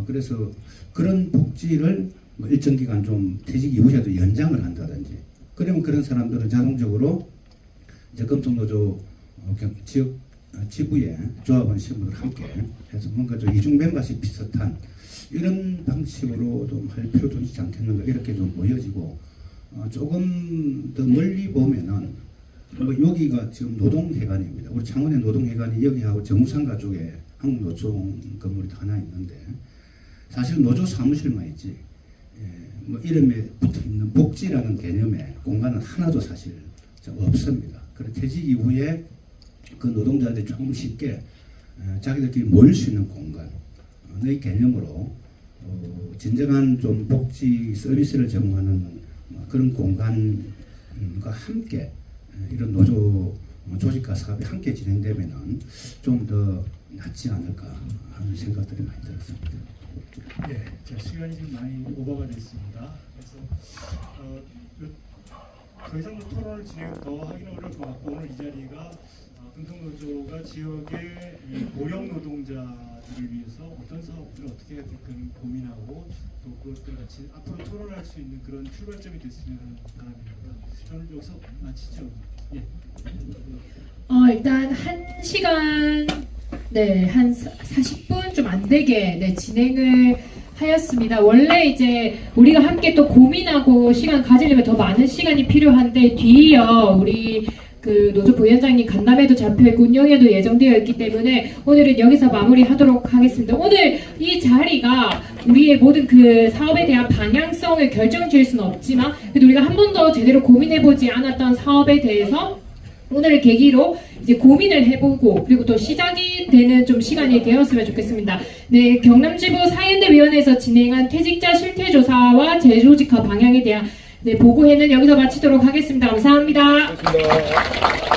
그래서 그런 복지를 뭐 일정 기간 좀 퇴직 이후에도 연장을 한다든지, 그러면 그런 사람들은 자동적으로 이제 금속노조 지역 지부의 조합원 신분을 함께 해서 뭔가 좀 이중 멤버십 비슷한 이런 방식으로 좀 할 필요도 있지 않겠는가, 이렇게 좀 보여지고, 조금 더 멀리 보면은 뭐 여기가 지금 노동회관입니다. 우리 창원의 노동회관이 여기하고 정우상가 쪽에 한국노총 건물이 하나 있는데, 사실 노조 사무실만 있지 뭐 이름에 붙어있는 복지라는 개념의 공간은 하나도 사실 없습니다. 그래서 퇴직 이후에 그 노동자들이 조금 쉽게 자기들끼리 모일 수 있는 공간의 개념으로 진정한 좀 복지 서비스를 제공하는 그런 공간과 함께 이런 노조 조직과 사업이 함께 진행되면은 좀 더 낫지 않을까 하는 생각들이 많이 들었습니다. 네, 자, 시간이 지금 많이 오버가 됐습니다. 그래서 더 이상 토론을 진행 더 하기는 어려울 것 같고, 오늘 이 자리가 금속노조가 지역의 이 고령 노동자들을 위해서 어떤 사업들을 어떻게 해야 될까 고민하고, 또 그것들 같이 앞으로 토론할 수 있는 그런 출발점이 됐으면 하는 바람입니다. 오늘 여기서 마치죠. 예. 일단 1시간, 네, 한 40분 좀 안 되게, 네, 진행을 하였습니다. 원래 이제 우리가 함께 또 고민하고 시간 가지려면 더 많은 시간이 필요한데, 뒤이어 우리 그 노조 부위원장님 간담회도 잡혀있고 운영회도 예정되어 있기 때문에 오늘은 여기서 마무리하도록 하겠습니다. 오늘 이 자리가 우리의 모든 그 사업에 대한 방향성을 결정 지을 수는 없지만, 그래도 우리가 한 번도 제대로 고민해보지 않았던 사업에 대해서 오늘을 계기로 이제 고민을 해보고, 그리고 또 시작이 되는 좀 시간이 되었으면 좋겠습니다. 네, 경남지부 사연대위원회에서 진행한 퇴직자 실태조사와 재조직화 방향에 대한 보고회는 여기서 마치도록 하겠습니다. 감사합니다. 고맙습니다.